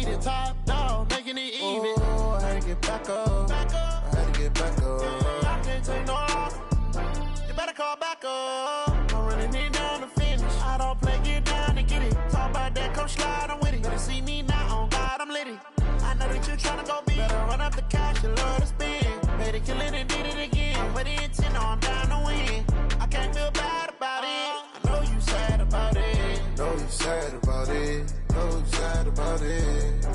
be the top dog, making it even. Oh, I had to get back up. I had to get back up. I can't take no loss. You better call back up. I'm running it down to finish. I don't play, get down and get it. Talk about that, come slide, I'm with it. Better see me now, on God, I'm litty. I know that you tryna go big. Better run up the cash, you love to spend. Made it, kill it, and did it again. With the intent, I'm down to win. I can't feel bad about it. I know you sad about it. Know you sad about it. Know you sad about it.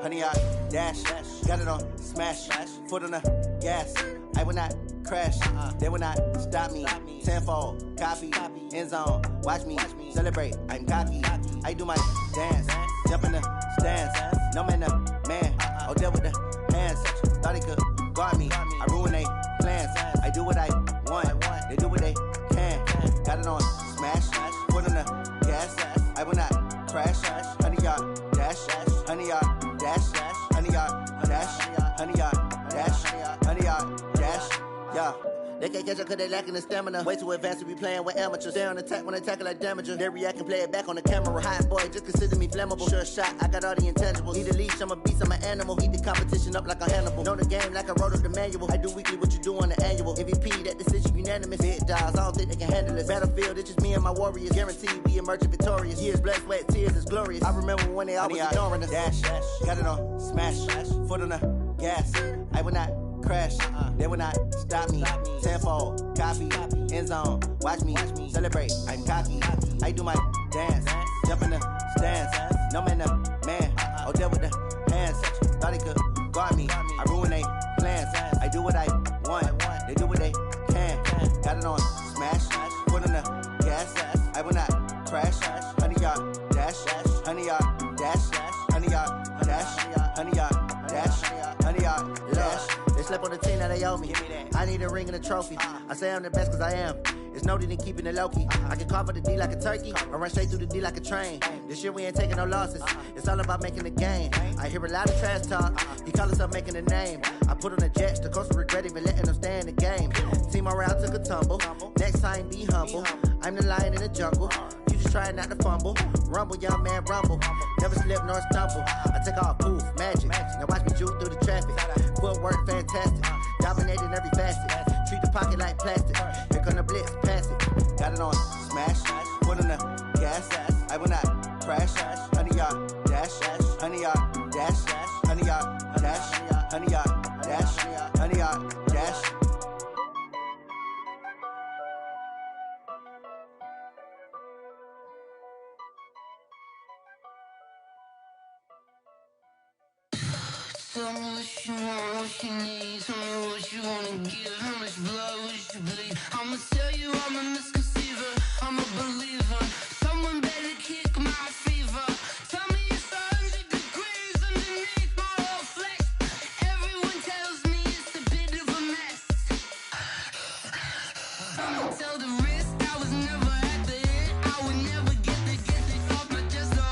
Honey, I dash, got it on smash, foot on the gas. I will not crash, they will not stop me. Tenfold, copy, end zone, watch me celebrate. I'm cocky, I do my dance, jump in the stands. No man, the man, oh deal with the hands. Thought he could guard me, I ruin they plans. I do what I want, they do what they can. Got it on smash, foot on the gas. I will not crash, honey, y'all dash, honey, y'all dash, honey, y'all dash, honey, y'all dash, honey, y'all dash, yeah. They can't catch up cause they lacking the stamina. Way too advanced to be playing with amateurs. Stay on attack when they tackle like damager. They react and play it back on the camera. Hot boy, just consider me flammable. Sure shot, I got all the intangibles. Need a leash, I'm a beast, I'm an animal. Eat the competition up like a Hannibal. Know the game like I wrote up the manual. I do weekly what you do on the annual. MVP, that decision unanimous. Big dials, I don't think they can handle this. Battlefield, it's just me and my warriors. Guaranteed we emerge victorious. Years, blood, sweat, tears, is glorious. I remember when they always ignoring us. Dash, got it on smash, foot on the gas. I will not crash, they will not stop me. Tenfold, copy, end zone, watch me celebrate. I'm cocky, I do my dance, jump in the stands. No man, the man, oh deal with the hands. Thought he could guard me, I ruin they plans. I do what I want, they do what they can. Got it on smash, foot on the gas. I will not crash, honey, y'all dash, honey, y'all dash, honey, y'all dash, honey, y'all dash, honey, y'all dash. They slept on the team that they owe me. I need a ring and a trophy. I say I'm the best cause I am. It's no need in keeping it low-key. I can carve up the D like a turkey or run straight through the D like a train. This year we ain't taking no losses. It's all about making the game. I hear a lot of trash talk. He call himself making a name. I put on the jets. The coach will regret even letting them stay in the game. Team around took a tumble. Next time be humble. I'm the lion in the jungle. You just try not to fumble. Rumble, young man, rumble. Never slip nor stumble. I take off, poof, magic. Now watch me juke through the traffic. Footwork fantastic. Dominating every facet. Treat the pocket like plastic. Here come the blitz, pass it. Got it on smash. Foot on the gas. I will not crash. Honey, y'all dash. Honey, y'all dash. Honey, y'all dash. Honey, y'all dash. Honey, y'all dash. Tell me what you want, what you need. Tell me what you wanna give. How much blood would you bleed? I'ma tell you I'm a misconceiver. I'm a believer. Someone better kick my fever. Tell me it's 100 degrees underneath my whole flesh. Everyone tells me it's a bit of a mess. I'ma tell the risk I was never at the end. I would never get it off my chest. Oh,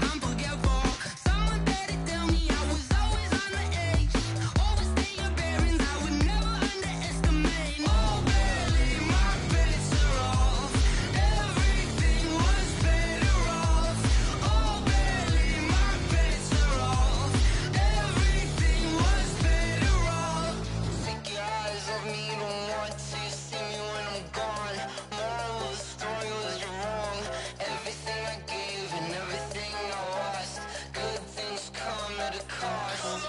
I'm forgetful. Someone better tell me I was always on the edge. Overstay your bearings, I would never underestimate. Oh, barely my bets are off. Everything was better off. Oh, barely my bets are off. Everything was better off. Take your eyes off me, don't want to see me when I'm gone. Moral of the story was you're wrong. Everything I gave and everything I lost. Good things come at a cost.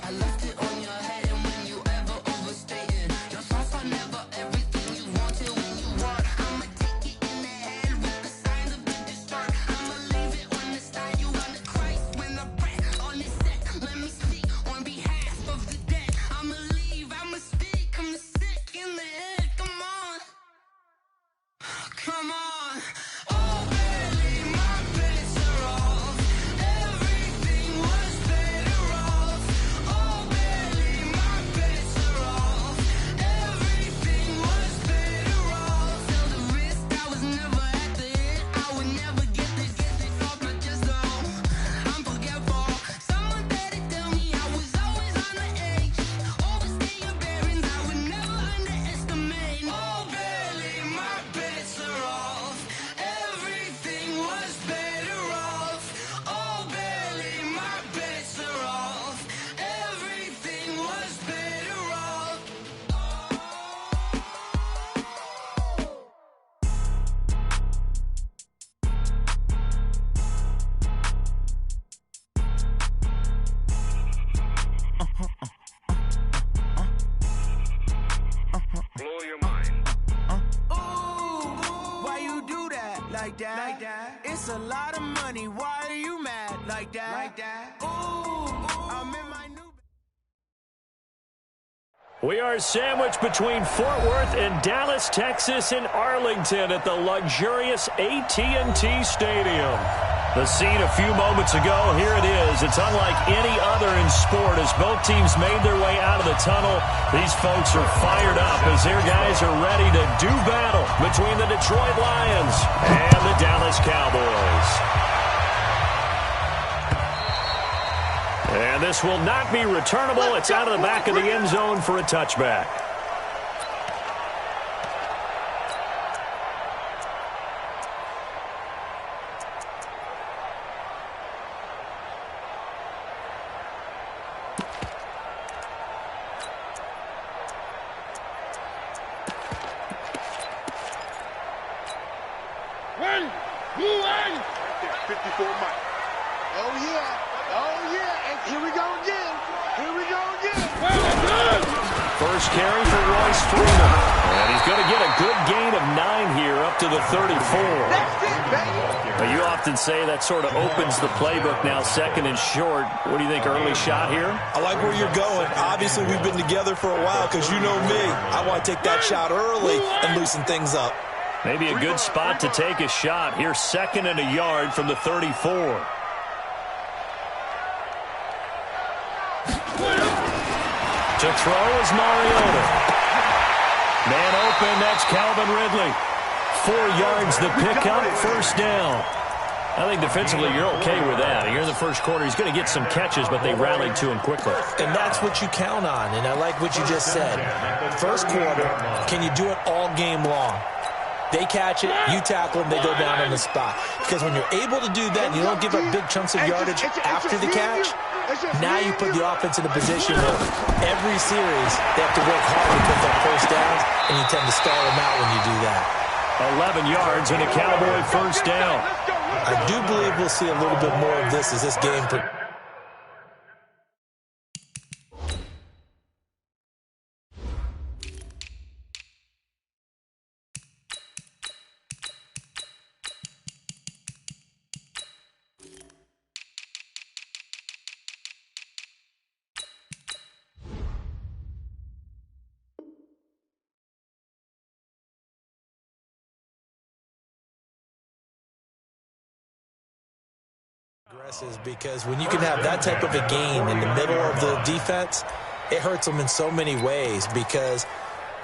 I left it on your head, and when you ever overstated your thoughts are never everything you wanted when you want. I'ma take it in the head with the signs of the distort. I'ma leave it on the side. You wanna Christ when I breath on this set. Let me speak on behalf of the dead. I'ma leave, I'ma speak. I'm sick in the head. Come on, come on. Oh, barely my bets are off. Everything was better off. Oh, like that. It's a lot of money. Why are you mad like that? Ooh, I'm in my new. We are sandwiched between Fort Worth and Dallas, Texas, and Arlington at the luxurious AT&T Stadium. The scene a few moments ago, here it is. It's unlike any other in sport as both teams made their way out of the tunnel. These folks are fired up as their guys are ready to do battle between the Detroit Lions and the Dallas Cowboys. And this will not be returnable. It's out of the back of the end zone for a touchback. Ready, blue line. 54 Mike. Oh, yeah. Oh, yeah. And here we go again. Here we go again. First carry for Royce Freeman. And he's going to get a good gain of 9 here up to the 34. That's it, baby. Now, you often say that sort of opens the playbook now, second and short. What do you think, early shot here? I like where you're going. Obviously, we've been together for a while because you know me. I want to take that shot early and loosen things up. Maybe a good spot to take a shot. Here's 2nd and a yard from the 34. To throw is Mariota. Man open, that's Calvin Ridley. 4 yards the pickup, first down. I think defensively you're okay with that. Here in the first quarter, he's going to get some catches, but they rallied to him quickly. And that's what you count on, and I like what you just said. First quarter, can you do it all game long? They catch it, you tackle them, they go down on the spot. Because when you're able to do that and you don't give up big chunks of yardage after the catch, now you put the offense in a position where every series they have to work hard to put that first down, and you tend to stall them out when you do that. 11 yards and a Cowboy first down. I do believe we'll see a little bit more of this as this game progresses. Because when you can have that type of a game in the middle of the defense, it hurts them in so many ways because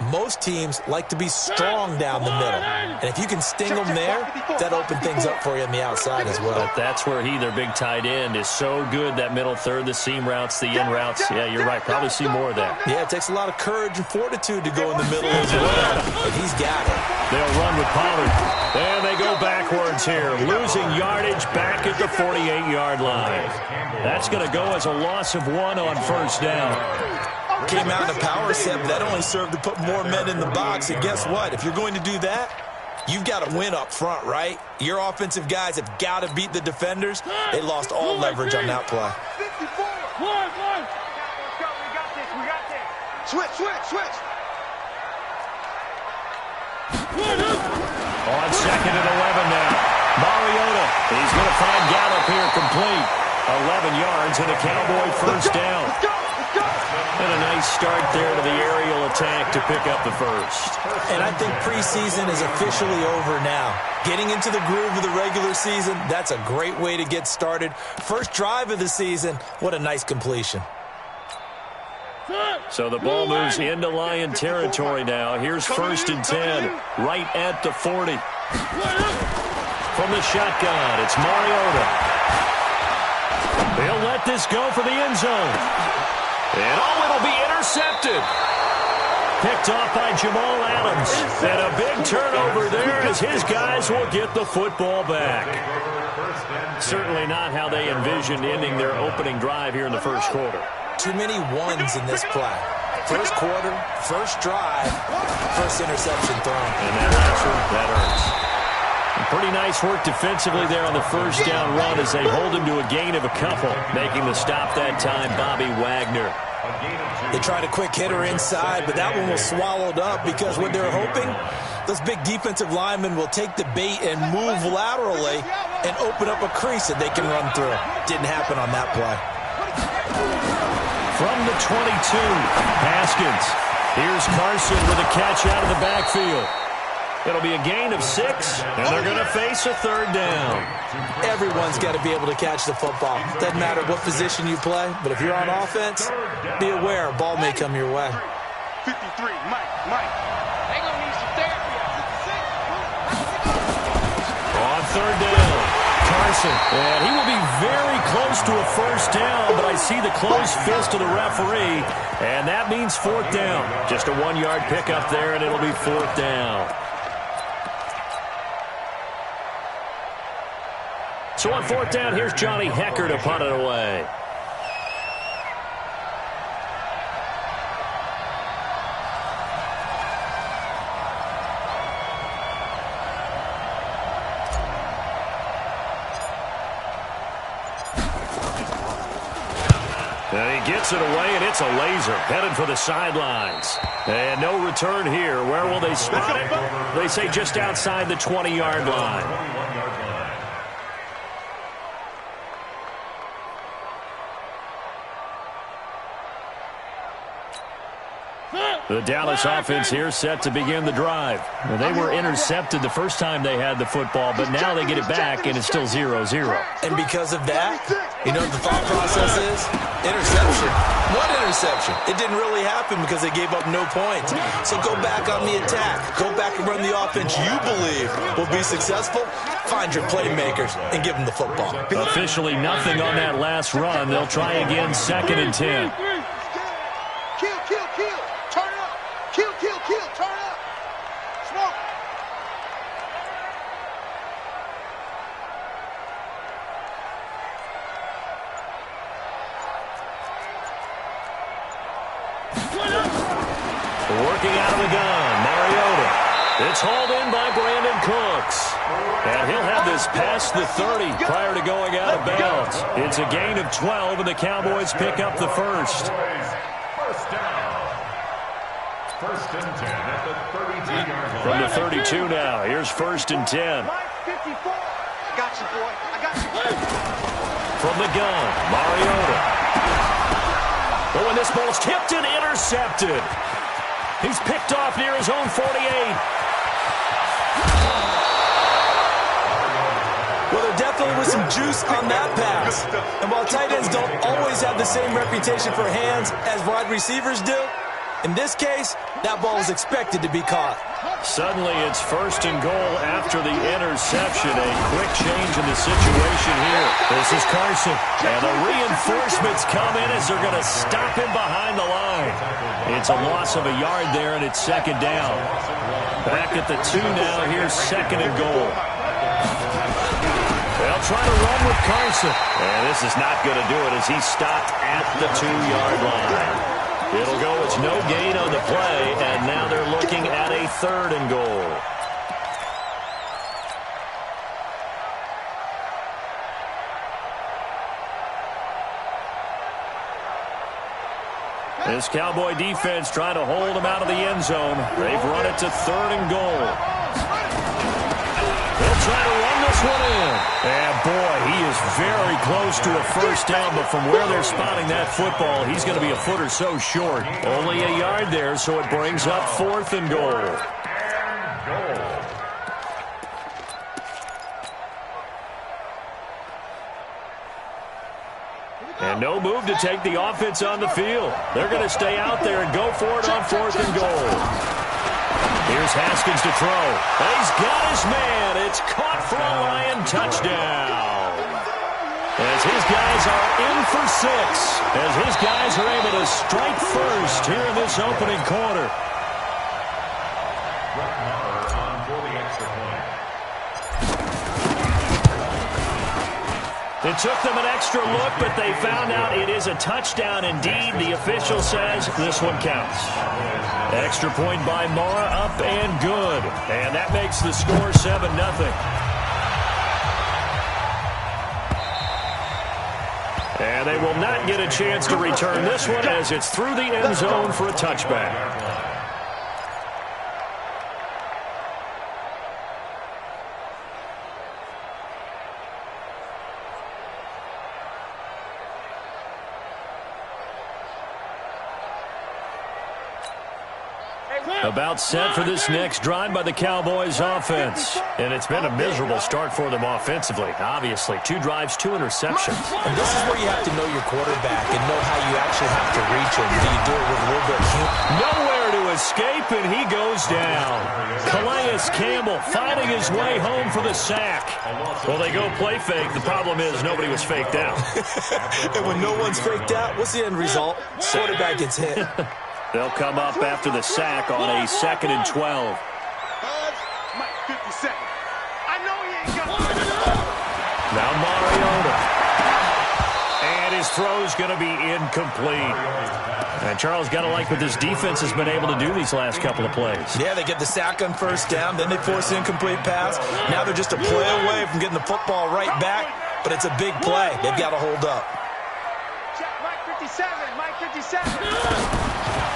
most teams like to be strong down the middle. And if you can sting them there, that opens things up for you on the outside as well. But that's where their big tight end, is so good, that middle third, the seam routes, the in routes. Yeah, you're right. Probably see more of that. Yeah, it takes a lot of courage and fortitude to go in the middle as well. But he's got it. They'll run with Pollard. And they go backwards here, losing yardage back at the 48-yard line. That's going to go as a loss of 1 on first down. Came out in a power set, but that only served to put more men in the box. And guess what? If you're going to do that, you've got to win up front, right? Your offensive guys have got to beat the defenders. They lost all leverage on that play. 54. Let's go. We got this. Switch. On 2nd and 11 now. Mariota. He's going to find Gallup here complete. 11 yards and a Cowboy first down. Let's go. And a nice start there to the aerial attack to pick up the first. And I think preseason is officially over now. Getting into the groove of the regular season, that's a great way to get started. First drive of the season, what a nice completion. So the ball moves into Lion territory now. Here's 1st and 10, right at the 40. From the shotgun, it's Mariota. They'll let this go for the end zone. And it'll be intercepted. Picked off by Jamal Adams. And a big turnover there as his guys will get the football back. Certainly not how they envisioned ending their opening drive here in the first quarter. Too many ones in this play. First quarter, first drive, first interception thrown. And that last one, that hurts. Pretty nice work defensively there on the first down run as they hold him to a gain of a couple. Making the stop that time, Bobby Wagner. They tried a quick hitter inside, but that one was swallowed up because what they're hoping, those big defensive linemen will take the bait and move laterally and open up a crease that they can run through. Didn't happen on that play. From the 22, Haskins. Here's Carson with a catch out of the backfield. It'll be a gain of 6, and they're going to face a third down. Everyone's got to be able to catch the football. Doesn't matter what position you play, but if you're on offense, be aware a ball may come your way. 53, Mike. They gonna need some therapy at 56. On third down, Carson. And he will be very close to a first down, but I see the closed fist of the referee, and that means fourth down. Just a 1-yard pickup there, and it'll be fourth down. So on fourth down, here's Johnny Hecker to punt it away. And he gets it away, and it's a laser headed for the sidelines. And no return here. Where will they spot it? They say just outside the 20-yard line. The Dallas offense here set to begin the drive. Well, they were intercepted the first time they had the football, but now they get it back, and it's still 0-0. And because of that, you know what the thought process is? Interception. What interception? It didn't really happen because they gave up no points. So go back on the attack. Go back and run the offense you believe will be successful. Find your playmakers and give them the football. Officially nothing on that last run. They'll try again, 2nd and 10. Turn up. Smoke. Working out of the gun, Mariota. It's hauled in by Brandon Cooks. And he'll have this past the 30 prior to going out of bounds. It's a gain of 12, and the Cowboys pick up the first. First down. First and 10 at the 32-yard line. From the 32 now, here's 1st and 10. 54. I got you, boy. I got you. From the gun, Mariota. Oh, and this ball's tipped and intercepted. He's picked off near his own 48. Well, there definitely was some juice on that pass. And while tight ends don't always have the same reputation for hands as wide receivers do, in this case, that ball was expected to be caught. Suddenly, it's 1st and goal after the interception. A quick change in the situation here. This is Carson. And the reinforcements come in as they're going to stop him behind the line. It's a loss of a yard there, and it's 2nd down. Back at the 2 now. Here's 2nd and goal. They'll try to run with Carson. And this is not going to do it as he's stopped at the 2-yard line. It'll go, it's no gain on the play, and now they're looking at a 3rd and goal. This Cowboy defense trying to hold them out of the end zone. They've run it to 3rd and goal. They'll try to run this one in. And boy, he is very close to a first down, but from where they're spotting that football, he's going to be a foot or so short. Only a yard there, so it brings up 4th and goal. And no move to take the offense on the field. They're going to stay out there and go for it on 4th and goal. Here's Haskins to throw. And he's got his man. It's caught for a Lion touchdown. As his guys are in for 6. As his guys are able to strike first here in this opening quarter. It took them an extra look, but they found out it is a touchdown indeed. The official says this one counts. Extra point by Mara, up and good. And that makes the score 7-0. And And they will not get a chance to return this one as it's through the end zone for a touchback. About set for this next drive by the Cowboys offense. And it's been a miserable start for them offensively. Obviously, 2 drives, 2 interceptions. And this is where you have to know your quarterback and know how you actually have to reach him. Do you do it with a little bit of humor? Nowhere to escape, and he goes down. Calais Campbell finding his way home for the sack. Well, they go play fake. The problem is nobody was faked out. And when no one's faked out, what's the end result? Quarterback gets hit. They'll come up after the sack on a 2nd and 12. Mike, 50-second. I know he ain't got Now Mariota. And his throw's going to be incomplete. And Charles, got to like what this defense has been able to do these last couple of plays. Yeah, they get the sack on first down, then they force an incomplete pass. Now they're just a play away from getting the football right back, but it's a big play. They've got to hold up. Check, Mike 57, Mike 57.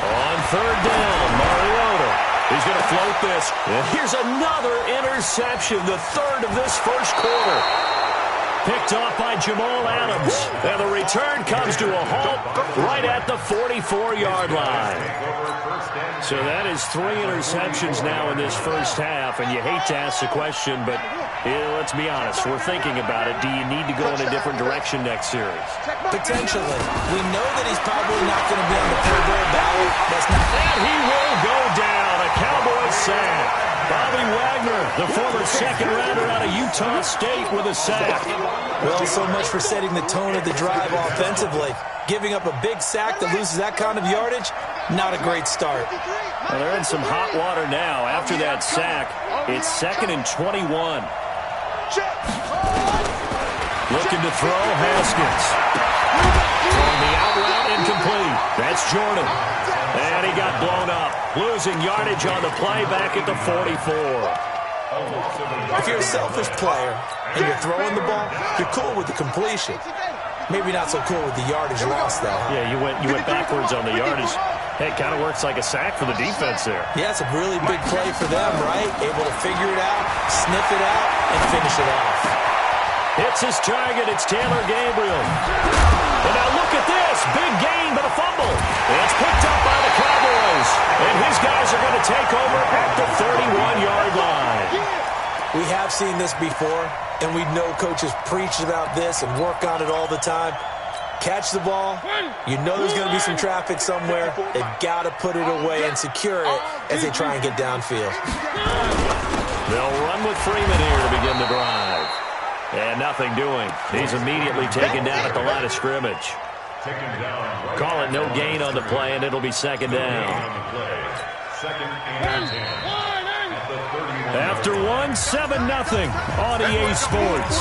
On 3rd down, Mariota. He's going to float this. And here's another interception, the 3rd of this first quarter. Picked off by Jamal Adams. And the return comes to a halt right at the 44-yard line. So that is 3 interceptions now in this first half. And you hate to ask the question, but let's be honest. We're thinking about it. Do you need to go in a different direction next series? Potentially. We know that he's probably not going to be on the Pro Bowl ballot. And he will go down. A Cowboys sack. Bobby Wagner, the former second-rounder out of Utah State, with a sack. Well, so much for setting the tone of the drive offensively. Giving up a big sack that loses that kind of yardage, not a great start. Well, they're in some hot water now. After that sack, it's 2nd and 21. Looking to throw, Haskins. Throwing the out route, incomplete. That's Jordan. And he got blown up. Losing yardage on the play back at the 44. If you're a selfish player and you're throwing the ball, you're cool with the completion. Maybe not so cool with the yardage loss, though. Yeah, you went backwards on the yardage. Hey, it kind of works like a sack for the defense there. Yeah, it's a really big play for them, right? Able to figure it out, sniff it out, and finish it off. It's his target. It's Taylor Gabriel. And now look at this. Big gain, but a fumble. And it's picked up by the Cowboys. And his guys are going to take over at the 31-yard line. We have seen this before, and we know coaches preach about this and work on it all the time. Catch the ball. You know there's going to be some traffic somewhere. They've got to put it away and secure it as they try and get downfield. They'll run with Freeman here to begin the drive. And nothing doing. He's immediately taken down at the line of scrimmage. Call it no gain on the play, and it'll be 2nd down. After 1, 7-0 on EA Sports.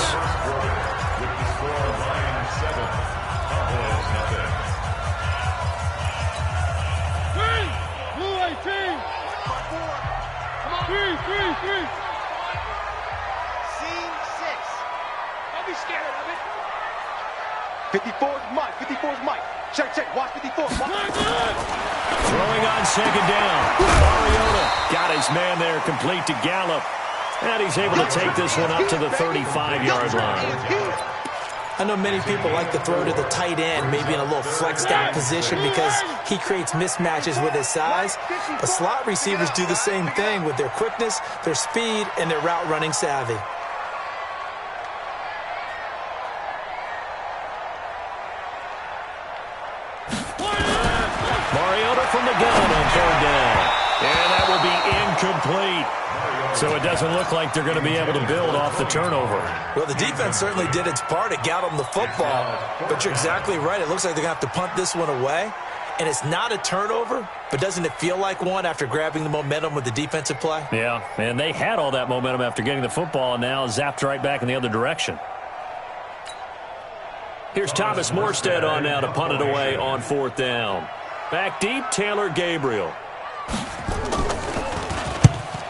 Three. Scared of it. 54's Mike. 54's Mike. Check. Watch 54. Throwing on 2nd down. Mariota got his man there, complete to Gallup. And he's able to take this one up to the 35-yard line. I know many people like to throw to the tight end, maybe in a little flexed out position because he creates mismatches with his size. But slot receivers do the same thing with their quickness, their speed, and their route running savvy. From the gun on 3rd down. And that will be incomplete. So it doesn't look like they're going to be able to build off the turnover. Well, the defense certainly did its part. It got them the football. But you're exactly right. It looks like they're going to have to punt this one away. And it's not a turnover, but doesn't it feel like one after grabbing the momentum with the defensive play? Yeah, and they had all that momentum after getting the football and now zapped right back in the other direction. Here's Thomas Morstead on now to punt it away on 4th down. Back deep, Taylor Gabriel.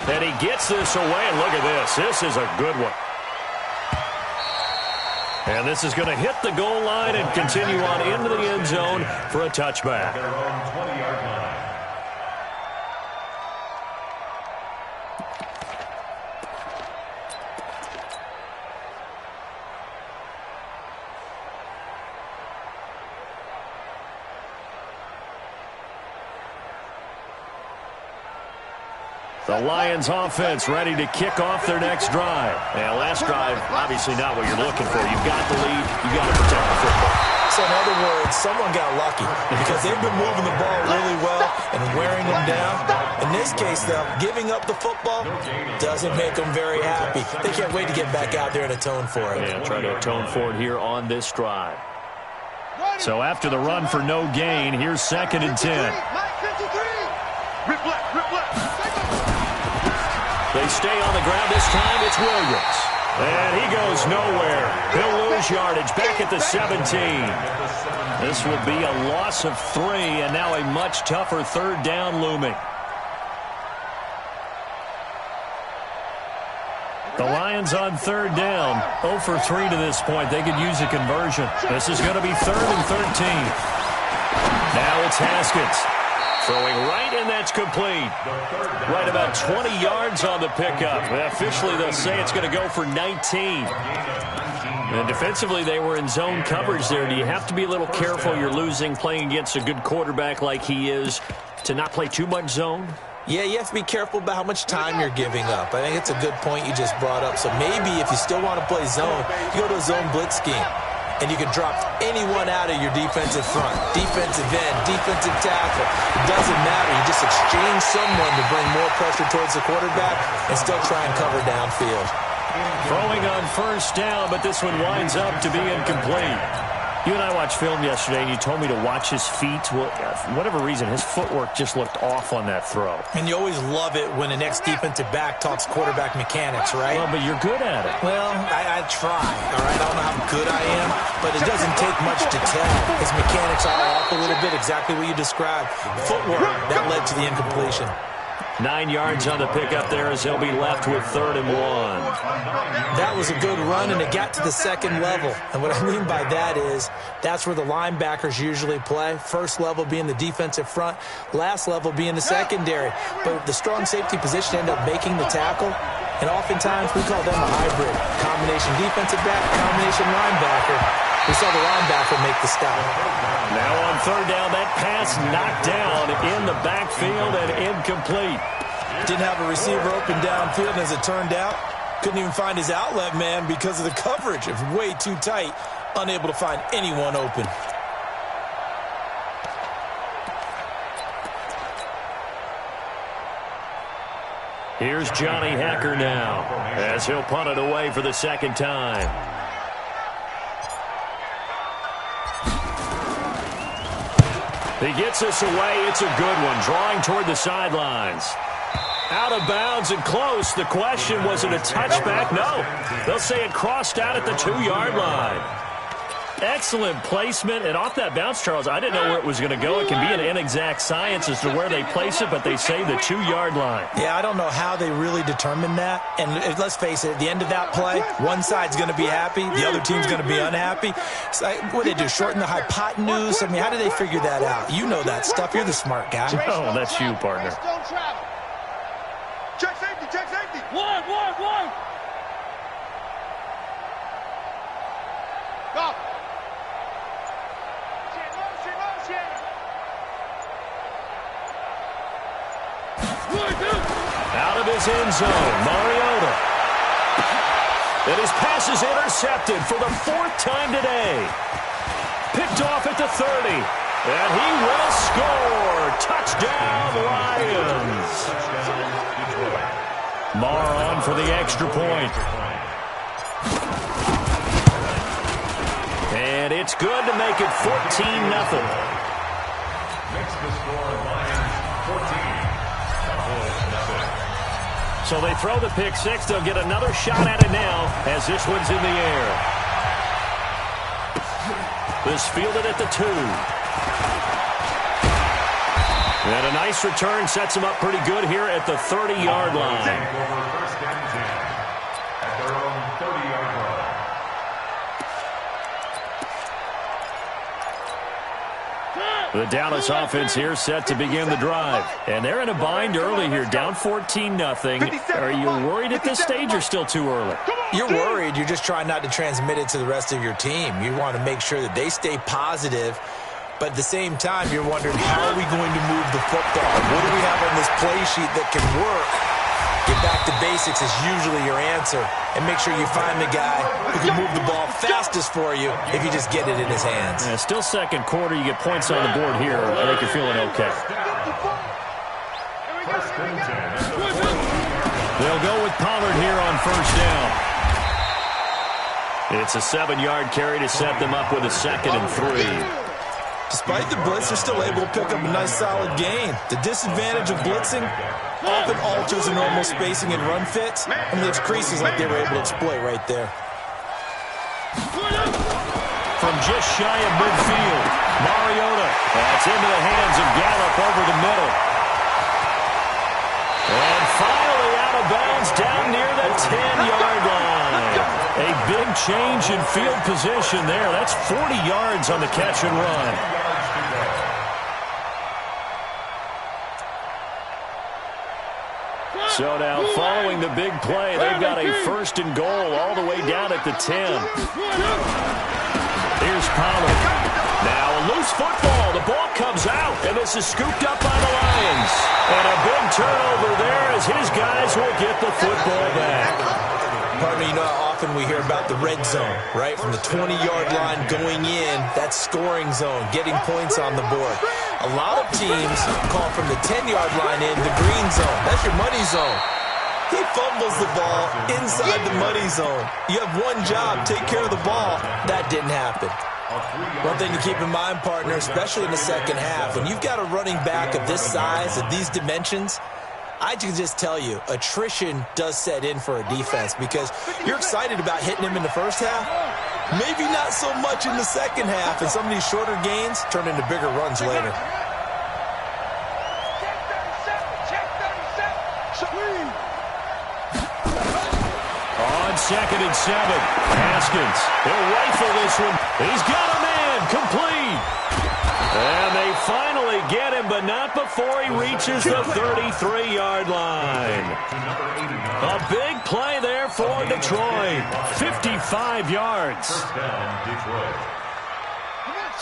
And he gets this away, and look at this. This is a good one. And this is going to hit the goal line and continue on into the end zone for a touchback. Their own 20-yard line. The Lions offense ready to kick off their next drive. And last drive, obviously not what you're looking for. You've got the lead. You've got to protect the football. So in other words, someone got lucky because they've been moving the ball really well and wearing them down. In this case, though, giving up the football doesn't make them very happy. They can't wait to get back out there and atone for it. Yeah, try to atone for it here on this drive. So after the run for no gain, here's 2nd and 10. Rip left. They stay on the ground. This time it's Williams. And he goes nowhere. He'll lose yardage back at the 17. This will be a loss of 3, and now a much tougher 3rd down looming. The Lions on 3rd down. 0 for 3 to this point. They could use a conversion. This is going to be 3rd and 13. Now it's Haskins. Throwing right, and that's complete. Right about 20 yards on the pickup. Officially, they'll say it's going to go for 19. And defensively, they were in zone coverage there. Do you have to be a little careful? You're losing, playing against a good quarterback like he is, to not play too much zone? Yeah, you have to be careful about how much time you're giving up. I think it's a good point you just brought up. So maybe if you still want to play zone, you go to a zone blitz scheme. And you can drop anyone out of your defensive front, defensive end, defensive tackle. It doesn't matter. You just exchange someone to bring more pressure towards the quarterback and still try and cover downfield. Throwing on 1st down, but this one winds up to be incomplete. You and I watched film yesterday, and you told me to watch his feet. Well, for whatever reason, his footwork just looked off on that throw. And you always love it when the next defensive back talks quarterback mechanics, right? Well, but you're good at it. Well, I try, all right? I don't know how good I am, but it doesn't take much to tell. His mechanics are off a little bit, exactly what you described. Footwork, that led to the incompletion. 9 yards on the pickup there as he'll be left with 3rd and 1. That was a good run, and it got to the 2nd level. And what I mean by that is that's where the linebackers usually play. First level being the defensive front, last level being the secondary. But the strong safety position ended up making the tackle, and oftentimes we call them a hybrid. Combination defensive back, combination linebacker. We saw the linebacker make the stop. Now on 3rd down, that pass knocked down in the backfield and incomplete. Didn't have a receiver open downfield, and as it turned out, couldn't even find his outlet man because of the coverage. It was way too tight, unable to find anyone open. Here's Johnny Hacker now as he'll punt it away for the 2nd time. He gets this away. It's a good one. Drawing toward the sidelines. Out of bounds and close. The question, was it a touchback? No. They'll say it crossed out at the 2-yard line. Excellent placement. And off that bounce, Charles, I didn't know where it was going to go. It can be an inexact science as to where they place it, but they say the 2-yard line. Yeah, I don't know how they really determined that. And let's face it, at the end of that play, one side's going to be happy, the other team's going to be unhappy. So what do they do, shorten the hypotenuse? I mean, how do they figure that out? You know that stuff. You're the smart guy. Oh, that's you, partner. Check safety, check safety. One. Go. Out of his end zone, Mariota. And his pass is intercepted for the 4th time today. Picked off at the 30. And he will score. Touchdown, Lions. Marr on for the extra point. And it's good to make it 14-0. Makes the score Lions 14. So they throw the pick 6. They'll get another shot at it now as this one's in the air. This fielded at the 2. And a nice return sets them up pretty good here at the 30-yard line. Take over 1st and 10 at their own 30-yard line. The Dallas offense here set to begin the drive. And they're in a bind early here, down 14-0. Are you worried at this stage or still too early? You're worried. You're just trying not to transmit it to the rest of your team. You want to make sure that they stay positive. But at the same time, you're wondering, how are we going to move the football? What do we have on this play sheet that can work? Get back to basics is usually your answer. And make sure you find the guy who can move the ball fastest for you if you just get it in his hands. Yeah, still second quarter. You get points on the board here. I think you're feeling okay. They'll go with Pollard here on first down. It's a 7-yard carry to set them up with a 2nd and 3. Despite the blitz, they're still able to pick up a nice solid gain. The disadvantage of blitzing often alters the normal spacing and run fits, and leaves creases like they were able to exploit right there. From just shy of midfield, Mariota. That's into the hands of Gallup over the middle. And finally out of bounds down near the 10-yard line. A big change in field position there. That's 40 yards on the catch and run. So now, following the big play, they've got a 1st and goal all the way down at the 10. Here's Pollard. Now a loose football. The ball comes out, and this is scooped up by the Lions. And a big turnover there as his guys will get the football back. Partner, you know how often we hear about the red zone, right? From the 20-yard line going in, that's scoring zone, getting points on the board. A lot of teams call from the 10-yard line in the green zone. That's your money zone. He fumbles the ball inside the money zone. You have one job, take care of the ball. That didn't happen. One thing to keep in mind, partner, especially in the second half, when you've got a running back of this size, of these dimensions, I can just tell you, attrition does set in for a defense because you're excited about hitting him in the first half. Maybe not so much in the second half, and some of these shorter gains turn into bigger runs later. On 2nd and 7, Haskins. He'll rifle this one. He's got a man, complete. And they finally get him, but not before he reaches the 33-yard line. A big play there for Detroit. 55 yards.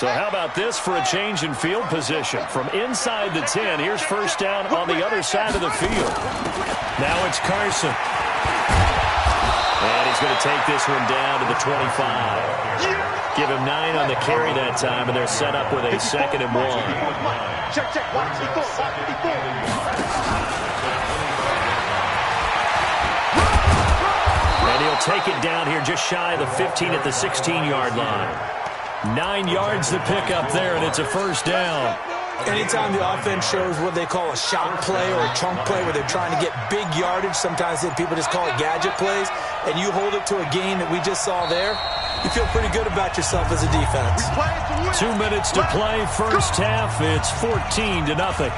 So how about this for a change in field position? From inside the 10, here's first down on the other side of the field. Now it's Carson. And he's going to take this one down to the 25. Give him 9 on the carry that time, and they're set up with a 2nd and 1. Check. Watch. And he'll take it down here just shy of the 15 at the 16-yard line. 9 yards to pick up there, and it's a first down. Anytime the offense shows what they call a shot play or a chunk play where they're trying to get big yardage, sometimes people just call it gadget plays, and you hold it to a gain that we just saw there, you feel pretty good about yourself as a defense. 2 minutes to play, first half. It's 14-0.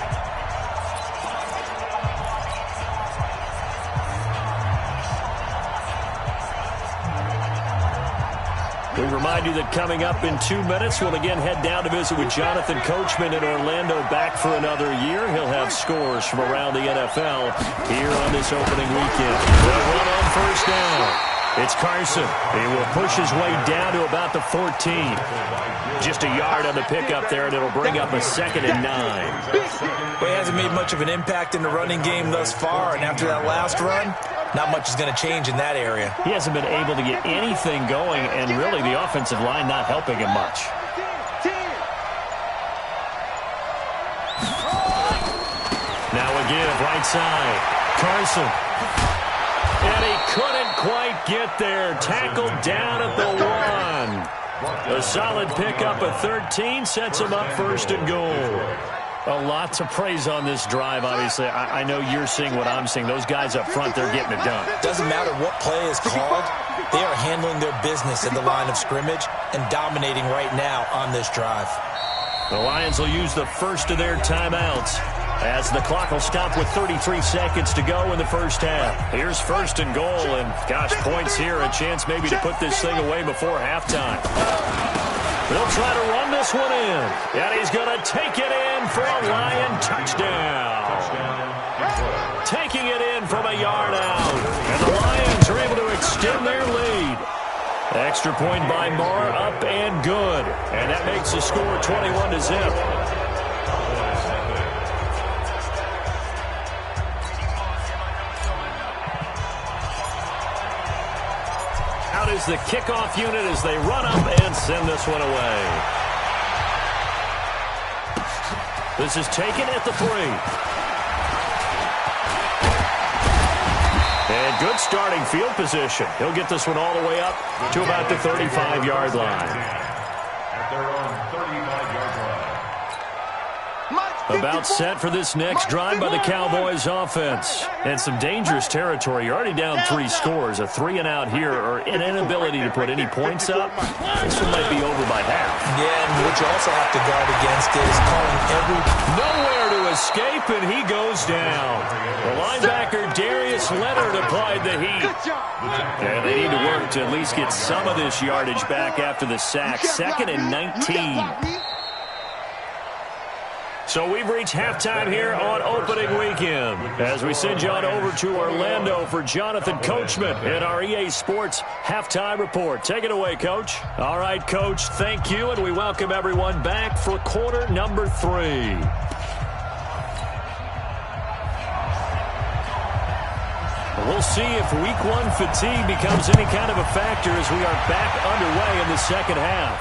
We remind you that coming up in 2 minutes, we'll again head down to visit with Jonathan Coachman in Orlando, back for another year. He'll have scores from around the NFL here on this opening weekend. They'll run on first down. It's Carson. He will push his way down to about the 14. Just a yard on the pickup there, and it'll bring up a 2nd and 9. Well, he hasn't made much of an impact in the running game thus far, and after that last run, not much is going to change in that area. He hasn't been able to get anything going, and really the offensive line not helping him much. Now again, right side. Carson. And he couldn't quite get there. Tackled down at the 1. A solid pickup of 13 sets him up 1st and goal. A lot to praise on this drive, obviously. I know you're seeing what I'm seeing. Those guys up front, they're getting it done. Doesn't matter what play is called. They are handling their business at the line of scrimmage and dominating right now on this drive. The Lions will use the first of their timeouts as the clock will stop with 33 seconds to go in the first half. Here's 1st and goal, and gosh, points here, a chance maybe to put this thing away before halftime. They'll try to run this one in. And he's going to take it in for a Lion touchdown. Taking it in from a yard out. And the Lions are able to extend their lead. Extra point by Moore, up and good. And that makes the score 21-0. Out is the kickoff unit as they run up and send this one away. This is taken at the 3. And good starting field position. He'll get this one all the way up to about the 35-yard line. At their own 35-yard line. About set for this next drive by the Cowboys offense. And some dangerous territory. You're already down 3 scores. A 3-and-out here or an inability to put any points up. This one might be over by half. Yeah, and what you also have to guard against is calling every... Nowhere to escape, and he goes down. The linebacker, Darius Leonard, applied the heat. And they need to work to at least get some of this yardage back after the sack. 2nd and 19. So we've reached halftime here on opening weekend as we send you on over to Orlando for Jonathan Coachman in our EA Sports Halftime Report. Take it away, Coach. All right, Coach, thank you, and we welcome everyone back for quarter number 3. We'll see if week 1 fatigue becomes any kind of a factor as we are back underway in the second half.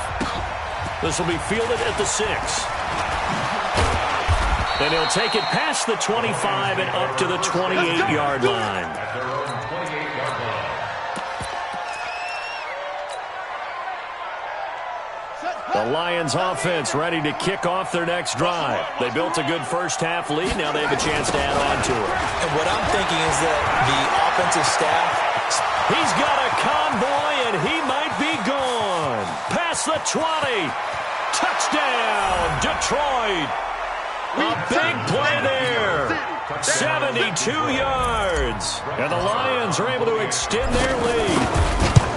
This will be fielded at the 6. And he'll take it past the 25 and up to the 28-yard line. At their own 28-yard line. The Lions offense ready to kick off their next drive. They built a good first-half lead. Now they have a chance to add on to it. And what I'm thinking is that the offensive staff... He's got a convoy, and he might be gone. Past the 20. Touchdown, Detroit. A big play there. 72 yards. And the Lions are able to extend their lead.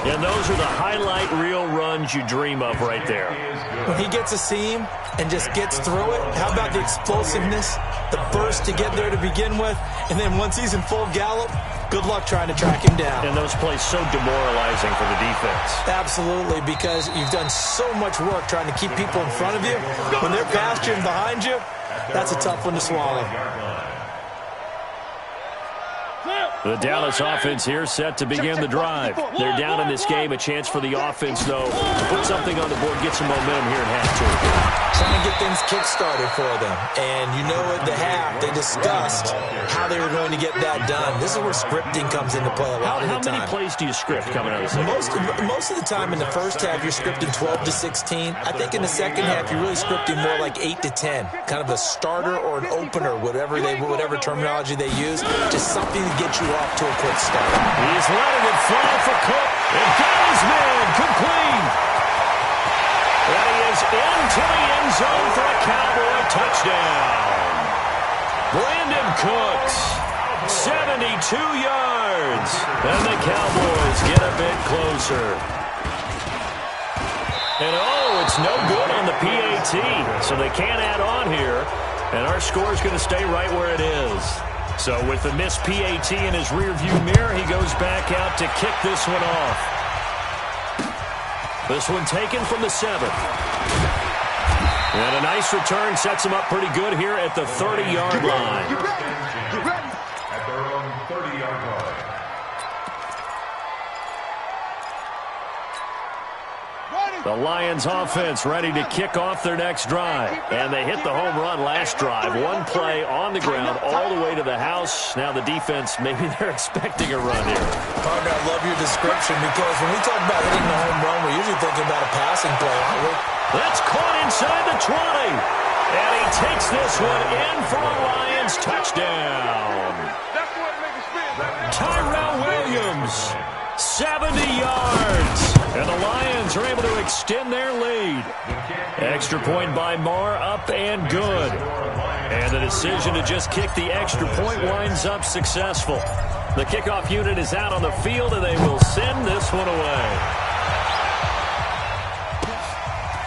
And those are the highlight reel runs you dream of right there. When he gets a seam and just gets through it, how about the explosiveness, the burst to get there to begin with, and then once he's in full gallop, good luck trying to track him down. And those plays so demoralizing for the defense. Absolutely, because you've done so much work trying to keep people in front of you. When they're past you and behind you, that's a tough one to swallow. The Dallas offense here set to begin the drive. They're down in this game. A chance for the offense, though, to put something on the board, get some momentum here in half 2. Trying to get things kick-started for them. And you know at the half, they discussed how they were going to get that done. This is where scripting comes into play a lot of the time. How many plays do you script coming out of the second? Most of the time in the first half, you're scripting 12 to 16. I think in the second half, you're really scripting more like 8 to 10. Kind of a starter or an opener, whatever terminology they use. Just something to get you off to a quick start. He's letting it fly for Cook. And got his man complete. And he is into the end zone for a Cowboy touchdown. Brandon Cooks, 72 yards. And the Cowboys get a bit closer. And it's no good on the PAT. So they can't add on here. And our score is going to stay right where it is. So with the missed PAT in his rearview mirror, he goes back out to kick this one off. This one taken from the 7. And a nice return sets him up pretty good here at the 30-yard line. At their own 30-yard line. The Lions offense ready to kick off their next drive. And they hit the home run last drive. One play on the ground all the way to the house. Now the defense, maybe they're expecting a run here. Partner, I love your description because when we talk about hitting the home run, we're usually thinking about a passing play, aren't we? That's caught inside the 20. And he takes this one in for a Lions touchdown. Tyrell Williams, 70 yards. And the Lions are able to extend their lead. Extra point by Moore, up and good. And the decision to just kick the extra point winds up successful. The kickoff unit is out on the field, and they will send this one away.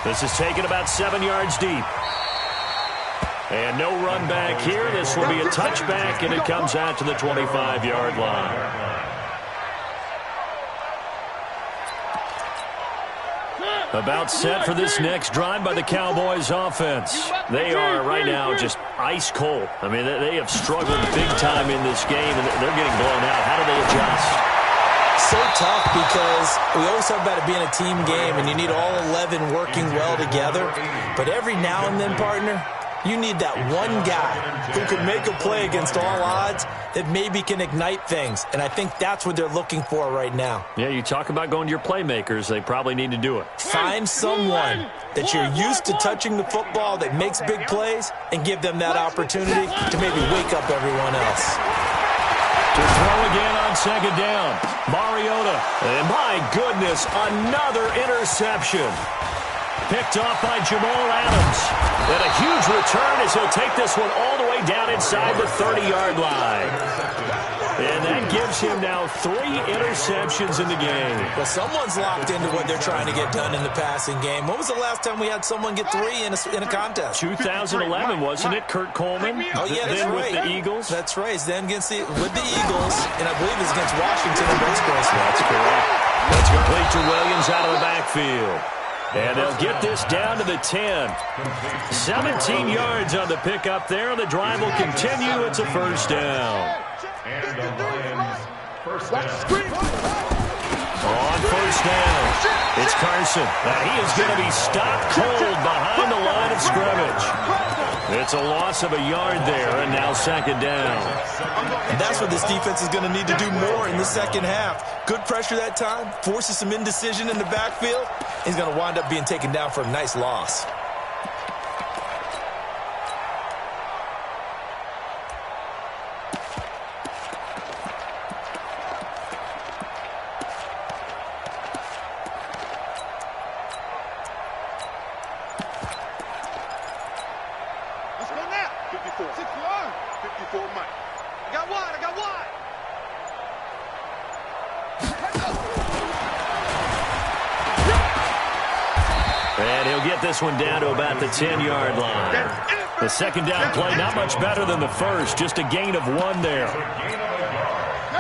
This is taken about 7 yards deep. And no run back here. This will be a touchback, and it comes out to the 25-yard line. About set for this next drive by the Cowboys offense. They are right now just ice cold. I mean, they have struggled big time in this game, and they're getting blown out. How do they adjust? So tough because we always talk about it being a team game, and you need all 11 working well together. But every now and then, partner, you need that one guy who can make a play against all odds that maybe can ignite things. And I think that's what they're looking for right now. Yeah, you talk about going to your playmakers. They probably need to do it. Find someone that you're used to touching the football that makes big plays and give them that opportunity to maybe wake up everyone else. To throw again on second down. Mariota. And my goodness, another interception. Picked off by Jamal Adams. And a huge return as he'll take this one all the way down inside the 30-yard line. And that gives him now 3 interceptions in the game. Well, someone's locked into what they're trying to get done in the passing game. When was the last time we had someone get 3 in a contest? 2011, wasn't it? Kurt Coleman. Oh, yeah, that's then right. with the Eagles. That's right. Then with the Eagles, and I believe it's against Washington and Pittsburgh. That's correct. That's complete to Williams out of the backfield. And they'll get this down to the 10. 17 yards on the pickup there. The drive will continue. It's a first down. And the Lions first down. On first down, it's Carson. Now he is going to be stopped cold behind the line of scrimmage. It's a loss of a yard there, and now second down. And that's what this defense is going to need to do more in the second half. Good pressure that time, forces some indecision in the backfield. He's going to wind up being taken down for a nice loss. This one down to about the 10-yard line. The second down play, not much better than the first, just a gain of 1 there.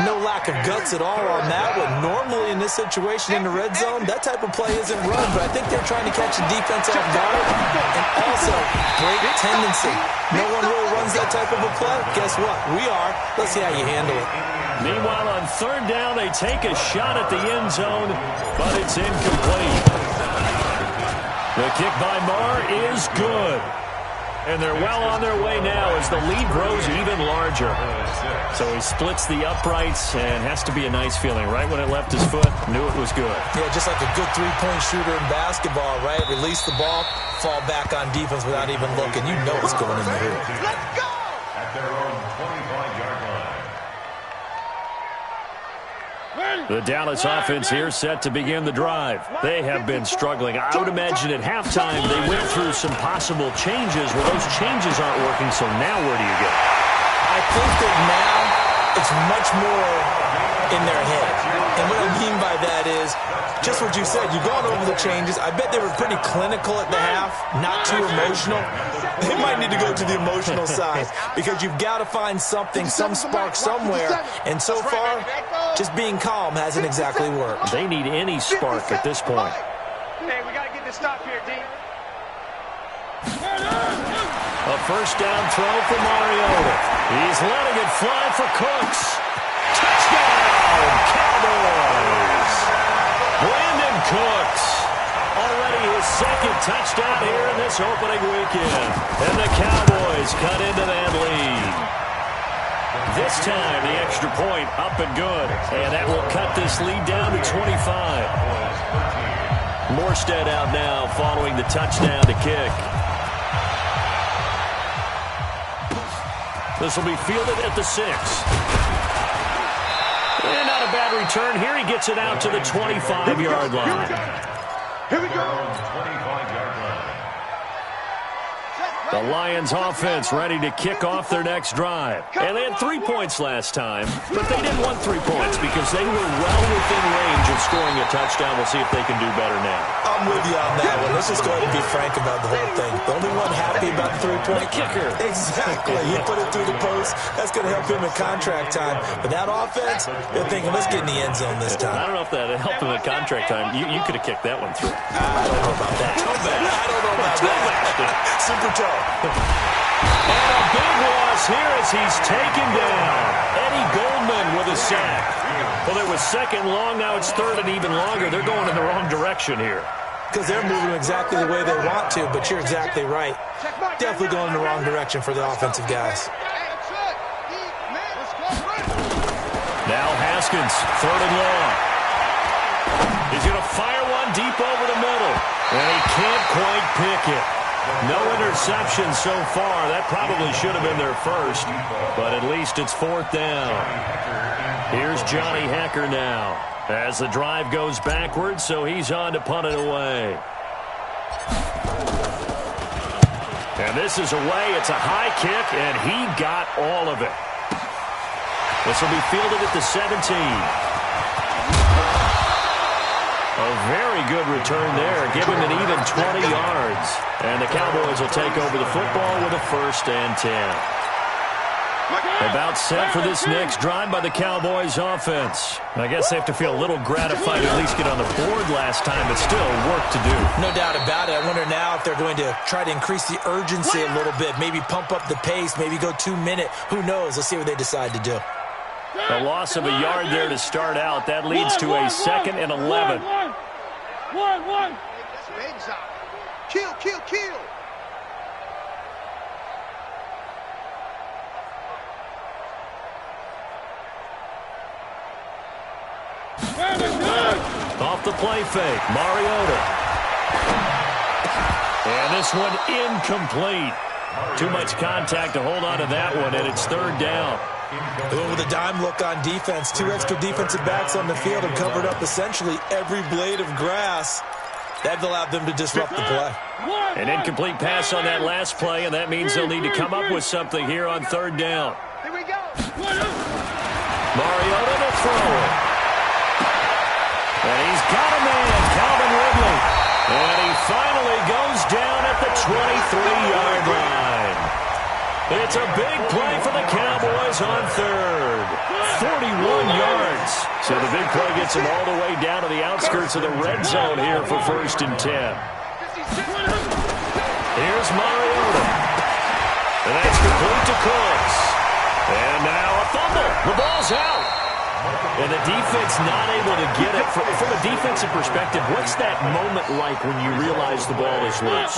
No lack of guts at all on that one. Normally in this situation in the red zone, that type of play isn't run, but I think they're trying to catch the defense off guard. And also, great tendency. No one really runs that type of a play. Guess what? We are. Let's see how you handle it. Meanwhile, on third down, they take a shot at the end zone, but it's incomplete. The kick by Marr is good. And they're well on their way now as the lead grows even larger. So he splits the uprights and has to be a nice feeling. Right when it left his foot, knew it was good. Yeah, just like a good three-point shooter in basketball, right? Release the ball, fall back on defense without even looking. You know it's going in the hoop. Let's go! At their own 25-yard line. The Dallas offense here set to begin the drive. They have been struggling. I would imagine at halftime they went through some possible changes. Well, those changes aren't working, so now where do you go? I think that now it's much more in their head. And what I mean by that is just what you said. You've gone over the changes. I bet they were pretty clinical at the half, not too emotional. They might need to go to the emotional side because you've got to find something, some spark somewhere. And so far, just being calm hasn't exactly worked. They need any spark at this point. Hey, we got to get this stop here, D. A first down throw for Mariota. He's letting it fly for Cooks. Touchdown, Cowboys! Brandon Cooks. Already his second touchdown here in this opening weekend. And the Cowboys cut into that lead. This time, the extra point up and good. And that will cut this lead down to 25. Morstead out now following the touchdown to kick. This will be fielded at the 6. And not a bad return here. He gets it out to the 25-yard line. Here we go. 25-yard line. The Lions offense ready to kick off their next drive. And they had 3 points last time, but they didn't want 3 points because they were well within range of scoring a touchdown. We'll see if they can do better now. I'm with you on that one. Let's just go ahead and be frank about the whole thing. The only one happy about the 3-point kicker. Exactly. He put it through the post. That's going to help him in contract time. But that offense, they're thinking, let's get in the end zone this time. I don't know if that helped him in contract time. You could have kicked that one through. I don't know about that. I don't know about that. Super toe. And a big loss here as he's taken down. Eddie Goldman with a sack. Well, it was second long. Now it's third and even longer. They're going in the wrong direction here. Because they're moving exactly the way they want to, but you're exactly right. Definitely going in the wrong direction for the offensive guys. Now Haskins, third and long. He's going to fire one deep over the middle. And he can't quite pick it. No interception so far. That probably should have been their first, but at least it's fourth down. Here's Johnny Hecker now as the drive goes backwards, so he's on to punt it away. And this is away. It's a high kick, and he got all of it. This will be fielded at the 17. A very good return there. Give him an even 20 yards. And the Cowboys will take over the football with a 1st and 10. About set for this next drive by the Cowboys offense. I guess they have to feel a little gratified to at least get on the board last time, but still work to do. No doubt about it. I wonder now if they're going to try to increase the urgency a little bit, maybe pump up the pace, maybe go 2-minute. Who knows? Let's see what they decide to do. A loss of a yard there to start out. That leads to a 2nd and 11. One. Kill. Off the play fake, Mariota. And this one incomplete. Too much contact to hold on to that one, and it's 3rd down. With a dime look on defense, 2 extra defensive backs on the field and covered up essentially every blade of grass. That allowed them to disrupt the play. An incomplete pass on that last play, and that means they'll need to come up with something here on 3rd down. Here we go. Mariota to throw it. And he's got a man, Calvin Ridley. And he finally goes down at the 23-yard line. It's a big play for the Cowboys on 3rd. 41 yards. So the big play gets them all the way down to the outskirts of the red zone here for 1st and 10. Here's Mariota. And that's complete to Cooks. And now a fumble. The ball's out. And the defense not able to get it. From a defensive perspective, what's that moment like when you realize the ball is loose?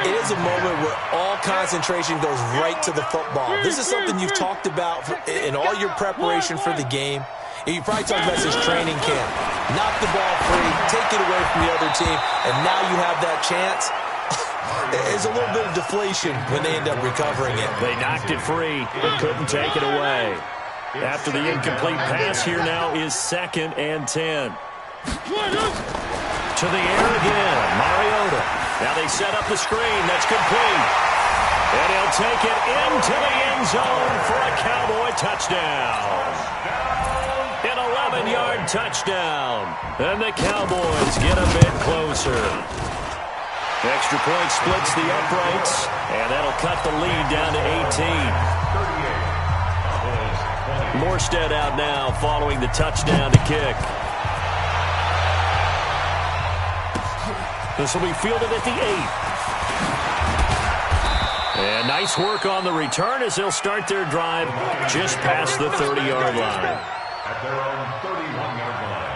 It is a moment where all concentration goes right to the football. This is something you've talked about in all your preparation for the game. You probably talked about since training camp. Knock the ball free, take it away from the other team, and now you have that chance. There's a little bit of deflation when they end up recovering it. They knocked it free, but couldn't take it away. After the incomplete pass, here now is 2nd and 10. To the air again, Mariota. Now they set up the screen. That's complete. And he'll take it into the end zone for a Cowboy touchdown. An 11-yard touchdown. And the Cowboys get a bit closer. Extra point splits the uprights, and that'll cut the lead down to 18. Morstead out now following the touchdown to kick. This will be fielded at the 8. And nice work on the return as they'll start their drive just past the 30-yard line. At their own 31-yard line.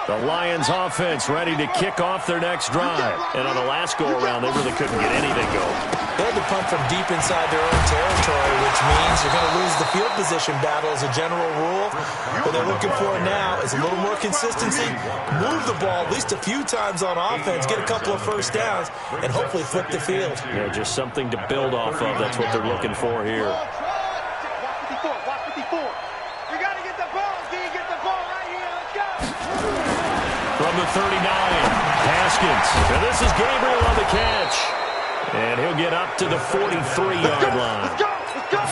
The Lions offense ready to kick off their next drive. And on the last go-around, they really couldn't get anything going. They had to punt from deep inside their own territory, which means you're going to lose the field position battle as a general rule. What they're looking for now is a little more consistency, move the ball at least a few times on offense, get a couple of first downs, and hopefully flip the field. Yeah, just something to build off of. That's what they're looking for here. Watch 54. We got to get the ball. Can you get the ball right here? Let's go. From the 39, Haskins. And this is Gabriel on the catch. And he'll get up to the 43-yard line.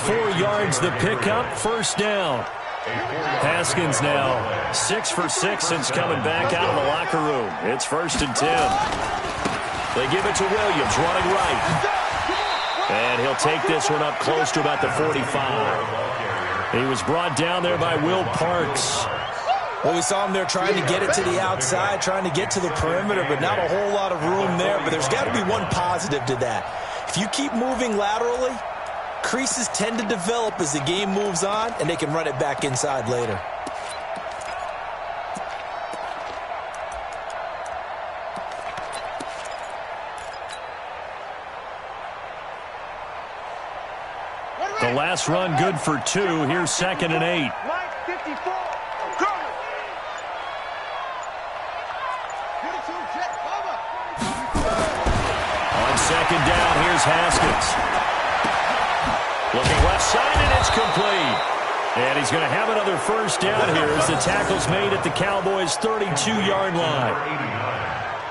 4 yards the pickup, first down. Haskins now 6 for 6 since coming back out of the locker room. It's 1st and 10. They give it to Williams, running right. And he'll take this one up close to about the 45. He was brought down there by Will Parks. Well, we saw him there trying to get it to the outside, trying to get to the perimeter, but not a whole lot of room there. But there's got to be one positive to that. If you keep moving laterally, creases tend to develop as the game moves on, and they can run it back inside later. The last run good for 2. Here's 2nd and 8. On 2nd down, here's Haskins. Looking left side, and it's complete. And he's going to have another first down here as the tackle's made at the Cowboys' 32-yard line.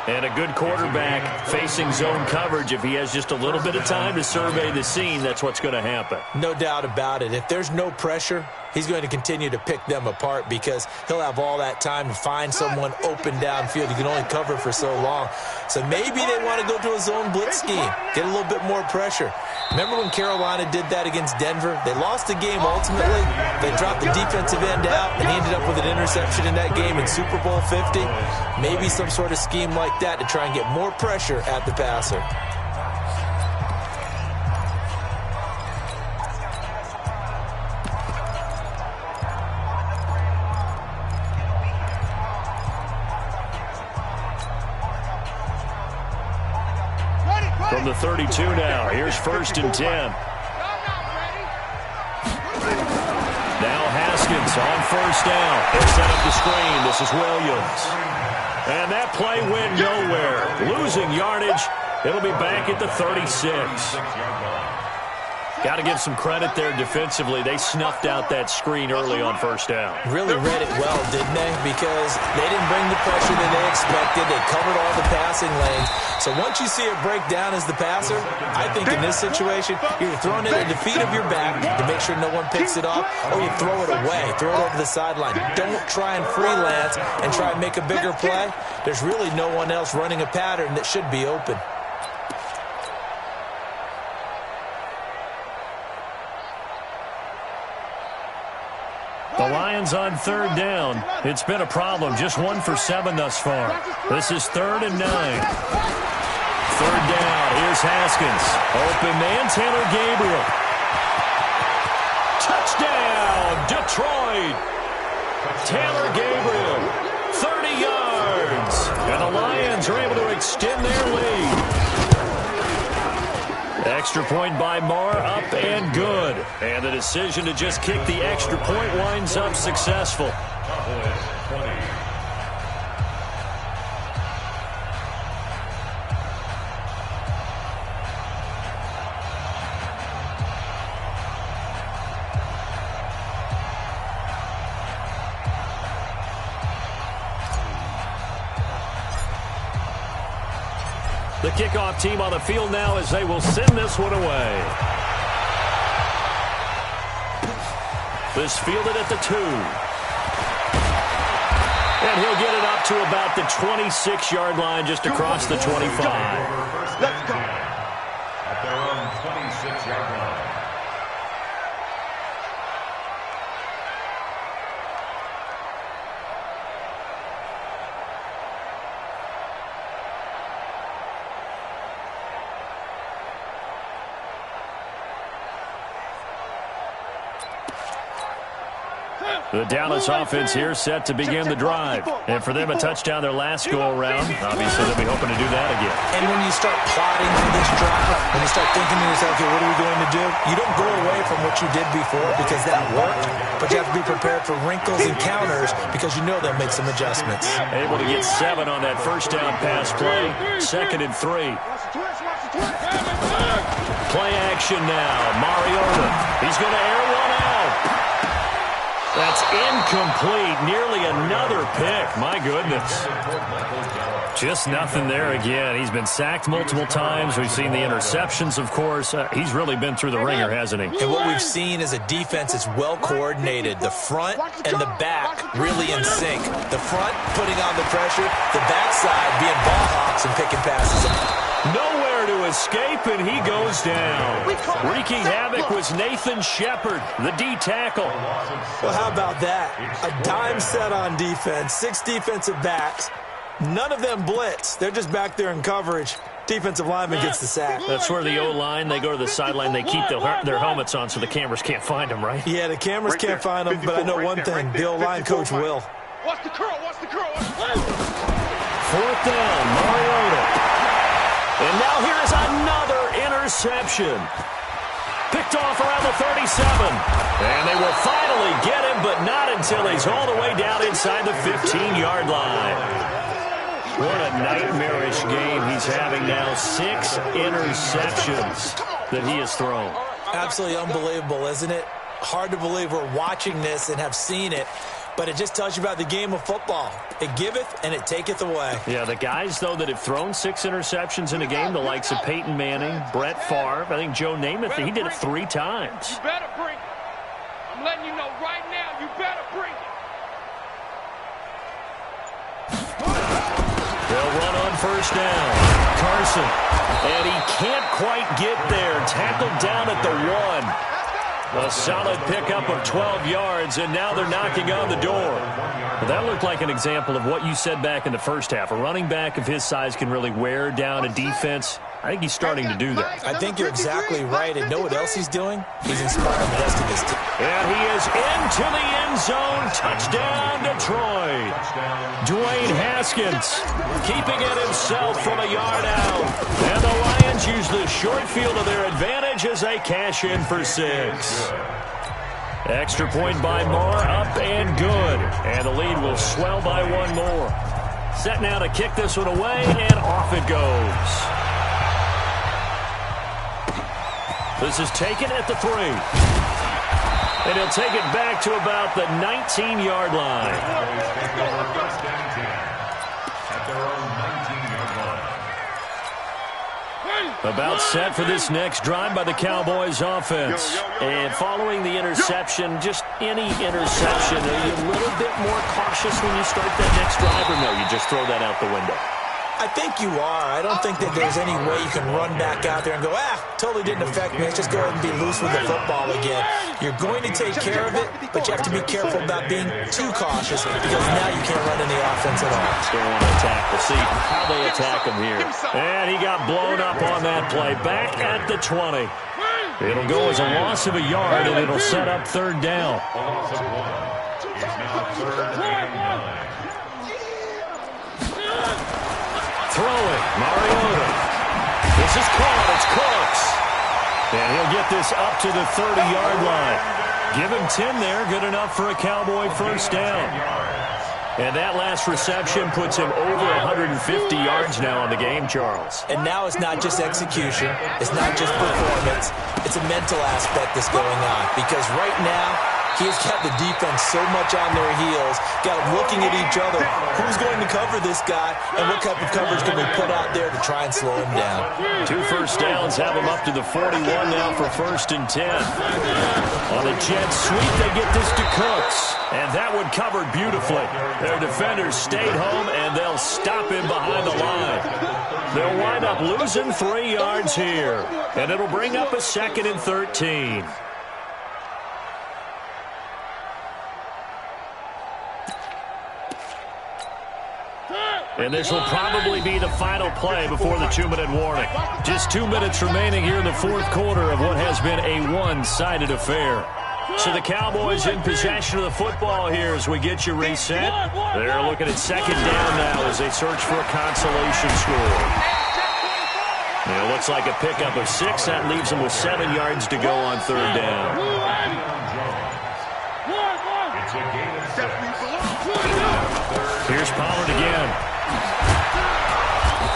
And a good quarterback facing zone coverage. If he has just a little bit of time to survey the scene, that's what's going to happen. No doubt about it. If there's no pressure, he's going to continue to pick them apart because he'll have all that time to find someone open downfield. You can only cover for so long. So maybe they want to go to a zone blitz scheme, get a little bit more pressure. Remember when Carolina did that against Denver? They lost the game ultimately. They dropped the defensive end out, and he ended up with an interception in that game in Super Bowl 50. Maybe some sort of scheme like that to try and get more pressure at the passer. From the 32 now, here's 1st and 10. Now Haskins on 1st down. They set up the screen. This is Williams. And that play went nowhere. Losing yardage. It'll be back at the 36. Got to give some credit there defensively. They snuffed out that screen early on 1st down. Really read it well, didn't they? Because they didn't bring the pressure that they expected. They covered all the passing lanes. So once you see it break down as the passer, I think in this situation, you're throwing it at the feet of your back to make sure no one picks it off, or you throw it away, throw it over the sideline. Don't try and freelance and try and make a bigger play. There's really no one else running a pattern that should be open. The Lions on 3rd down. It's been a problem. Just 1 for 7 thus far. This is 3rd and 9. 3rd down. Here's Haskins. Open man, Taylor Gabriel. Touchdown, Detroit. Taylor Gabriel, 30 yards. And the Lions are able to extend their lead. Extra point by Marr, up and good. And the decision to just kick the extra point winds up successful. The kickoff team on the field now as they will send this one away. This fielded at the 2. And he'll get it up to about the 26-yard line, just across the 25. Let's go. At their own 26-yard line. The Dallas offense here set to begin the drive. And for them, a touchdown their last go-around. Obviously, they'll be hoping to do that again. And when you start plotting for this drive, when you start thinking to yourself, okay, what are we going to do? You don't go away from what you did before because that worked. But you have to be prepared for wrinkles and counters because you know they'll make some adjustments. Able to get 7 on that first down pass play. 2nd and 3. Play action now. Mariota. He's going to air one out. That's incomplete. Nearly another pick. My goodness. Just nothing there again. He's been sacked multiple times. We've seen the interceptions, of course. He's really been through the ringer, hasn't he? And what we've seen is a defense that's well coordinated. The front and the back really in sync. The front putting on the pressure, the backside being ball hawks and picking passes. Nowhere to escape, and he goes down. Wreaking havoc was Nathan Shepard, the D tackle. Well, how about that? A dime set on defense, 6 defensive backs. None of them blitz. They're just back there in coverage. Defensive lineman gets the sack. That's where the O-line, they go to the sideline, they keep their helmets on so the cameras can't find them, right? Yeah, the cameras can't find them, but I know one thing. The O-line coach will. Watch the curl, watch the curl. 4th down, Mariota. And now here is another interception. Picked off around the 37. And they will finally get him, but not until he's all the way down inside the 15-yard line. What a nightmarish game he's having now. 6 interceptions that he has thrown. Absolutely unbelievable, isn't it? Hard to believe we're watching this and have seen it, but it just tells you about the game of football. It giveth and it taketh away. Yeah, the guys, though, that have thrown 6 interceptions in a game, the likes of Peyton Manning, Brett Favre, I think Joe Namath, he did it 3 times. You better bring it. I'm letting you know right now, you better bring it. They'll run on 1st down. Carson. And he can't quite get there. Tackled down at the 1. A solid pickup of 12 yards, and now they're knocking on the door. Well, that looked like an example of what you said back in the first half. A running back of his size can really wear down a defense. I think he's starting to do that. I think you're exactly right. And know what else he's doing? He's inspiring the rest of his team. And he is into the end zone. Touchdown, Detroit. Dwayne Haskins keeping it himself from a yard out. And the Lions use the short field to their advantage as they cash in for 6. Extra point by Moore, up and good. And the lead will swell by 1 more. Set now to kick this one away, and off it goes. This is taken at the 3. And he'll take it back to about the 19-yard line. About set for this next drive by the Cowboys offense. And following the interception, just any interception, are you a little bit more cautious when you start that next drive, or no, you just throw that out the window? I think you are. I don't think that there's any way you can run back out there and go, totally didn't affect me. Let's just go ahead and be loose with the football again. You're going to take care of it, but you have to be careful about being too cautious because now you can't run any offense at all. They want to attack. We'll see how they attack him here. And he got blown up on that play. Back at the 20. It'll go as a loss of a yard, and it'll set up 3rd down. Throwing, Mariota. This is caught. It's Cooks. And he'll get this up to the 30-yard line. Give him 10 there. Good enough for a Cowboy 1st down. And that last reception puts him over 150 yards now on the game, Charles. And now it's not just execution. It's not just performance. It's a mental aspect that's going on. Because right now, he's got the defense so much on their heels, got them looking at each other. Who's going to cover this guy, and what type of coverage can we put out there to try and slow him down? 2 first downs have him up to the 41 now for 1st and 10. On the jet sweep, they get this to Cooks, and that one covered beautifully. Their defenders stayed home, and they'll stop him behind the line. They'll wind up losing 3 yards here, and it'll bring up a 2nd and 13. And this will probably be the final play before the 2-minute warning. Just 2 minutes remaining here in the 4th quarter of what has been a one-sided affair. So the Cowboys in possession of the football here as we get you reset. They're looking at 2nd down now as they search for a consolation score. And it looks like a pickup of 6. That leaves them with 7 yards to go on 3rd down. Here's Pollard again.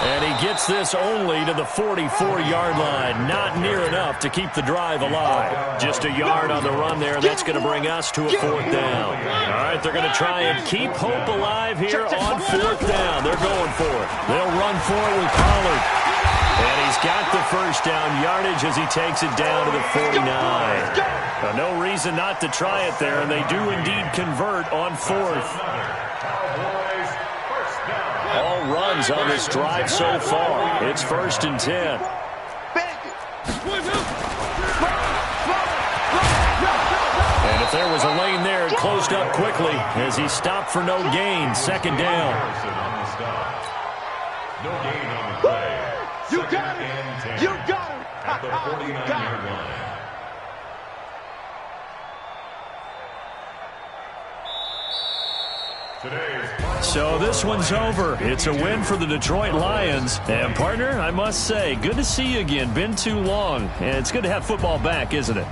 And he gets this only to the 44-yard line. Not near enough to keep the drive alive. Just a yard on the run there, and that's going to bring us to a 4th down. All right, they're going to try and keep hope alive here on 4th down. They're going for it. They'll run for it with Pollard. And he's got the first down yardage as he takes it down to the 49. Now, no reason not to try it there, and they do indeed convert on 4th. All runs on this drive so far. It's 1st and 10. And if there was a lane there, it closed up quickly as he stopped for no gain. 2nd down. No gain on the play. You got it. You got it. At the 49-yard line. So this one's over. It's a win for the Detroit Lions. And, partner, I must say, good to see you again. Been too long. And it's good to have football back, isn't it?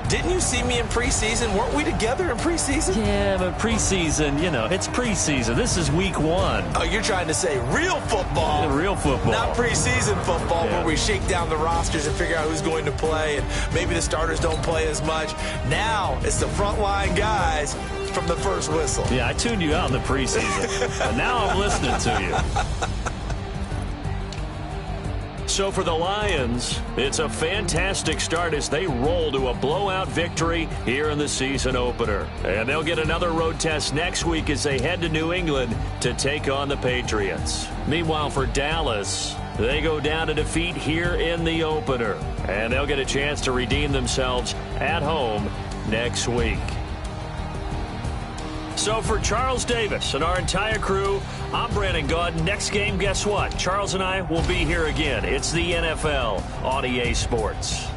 Didn't you see me in preseason? Weren't we together in preseason? Yeah, but preseason, you know, it's preseason. This is week 1. Oh, you're trying to say real football. Yeah, real football. Not preseason football where we shake down the rosters and figure out who's going to play, and maybe the starters don't play as much. Now it's the frontline guys from the first whistle. Yeah, I tuned you out in the preseason. But now I'm listening to you. So for the Lions, it's a fantastic start as they roll to a blowout victory here in the season opener. And they'll get another road test next week as they head to New England to take on the Patriots. Meanwhile, for Dallas, they go down to defeat here in the opener. And they'll get a chance to redeem themselves at home next week. So for Charles Davis and our entire crew, I'm Brandon Gaudin. Next game, guess what? Charles and I will be here again. It's the NFL on EA Sports.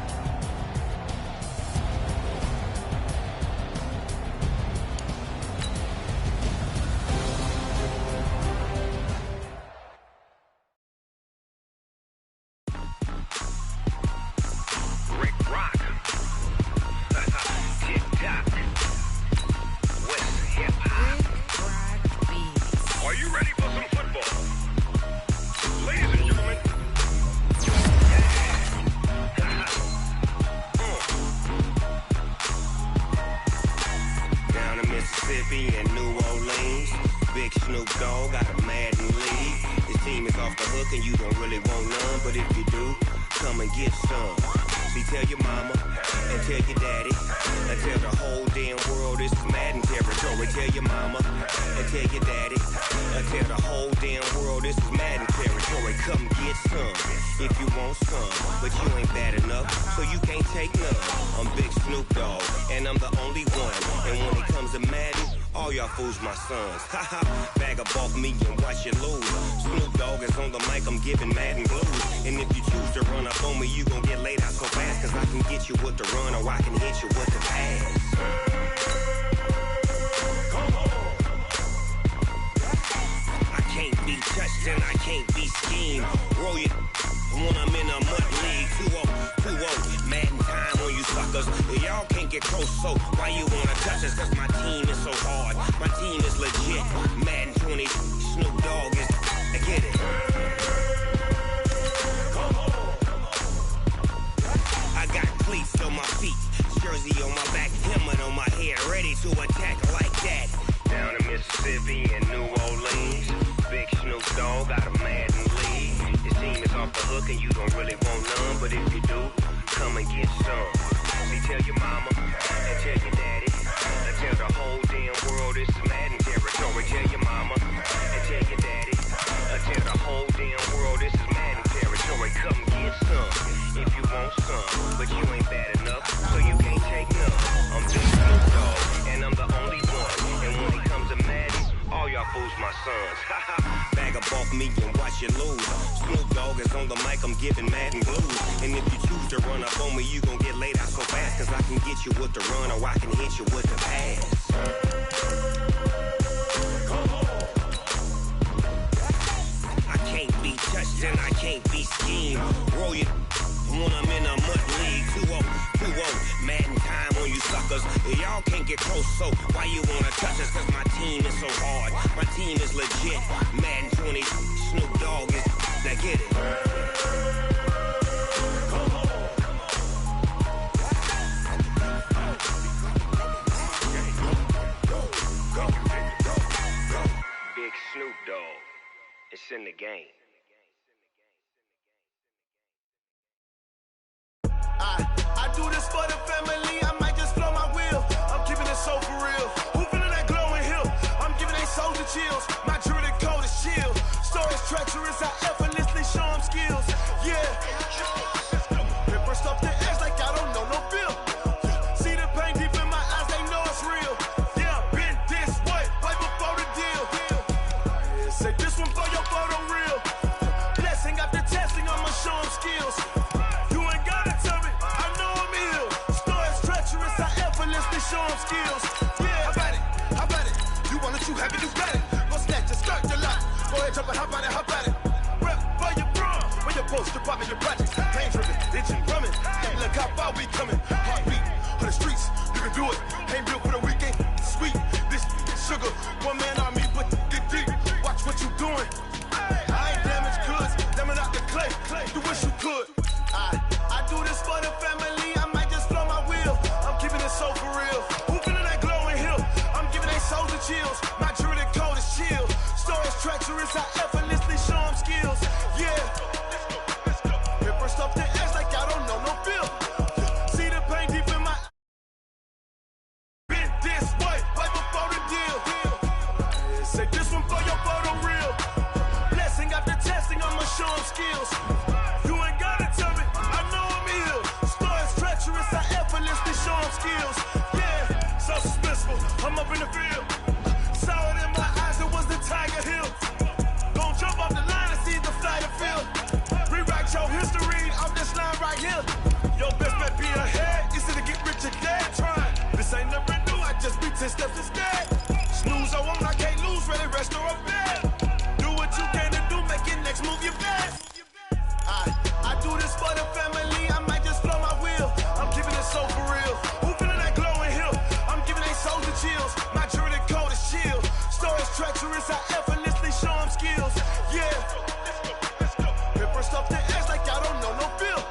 My team is legit. Madden 20, Snoop Dogg is Now get it. Big Snoop Dogg. It's in the game. I do this for the family, I might just blow my wheel. I'm keeping it so for real. Who feeling that glowing hill? I'm giving they soldier chills. My jewelry code is chill. Stories treacherous, I effortlessly show them skills. Yeah. Paper stuff the edge like I don't know no bill. See the pain deep in my eyes, they know it's real. Yeah, been this way, way before the deal. Say this one for your photo real. Blessing after testing, I'ma show them skills. Show them skills. Yeah, how about it? You want it, you have it, you got it. Go snatch it, skirt the lot. Go ahead, jump it, how about it? Rep for your bro, for your poster, popping your projects. Pain driven, engine drumming. Hey, look how far we coming. Heartbeat on the streets, you can do it. Ain't built for the weekend. Sweet, this sugar. One man army, but get deep. Watch what you doing. I ain't damaged goods, damn it out the clay. You wish you could. I do this for the family. I might just blow my wheel. I'm keeping it so for real. Who feeling that glowing hill? I'm giving they soldier chills. My jewelry code is chill. Stories treacherous, I effortlessly show them skills. Yeah. Paper stuff the edge like I don't know no bill. See the pain deep in my. Been this way, way before the deal. Say this one for your photo real. Blessing after testing, I'ma show them skills. You ain't gotta tell me, I know I'm ill. Stories treacherous, I effortlessly show them skills. Yeah, so suspenseful, I'm up in the field. Saw it in my eyes, it was the Tiger Hill. Gon' jump off the line and see the flight of field. Rewrite your history off this line right here. Your best bet be ahead, easy to get rich or dead trying. This ain't never new, I just be 10 steps instead. Snooze, I won't, I can't lose, ready, rest or a bed. Do what you can to do, make your next move your best. I do this for the family, I might just blow my wheel. I'm keeping it so for real. Who feeling that glowing hill? I'm giving they soldier chills. My jewelry code is chill. Stories treacherous, I effortlessly show them skills. Yeah. Paper stuff the edge like I don't know no bill.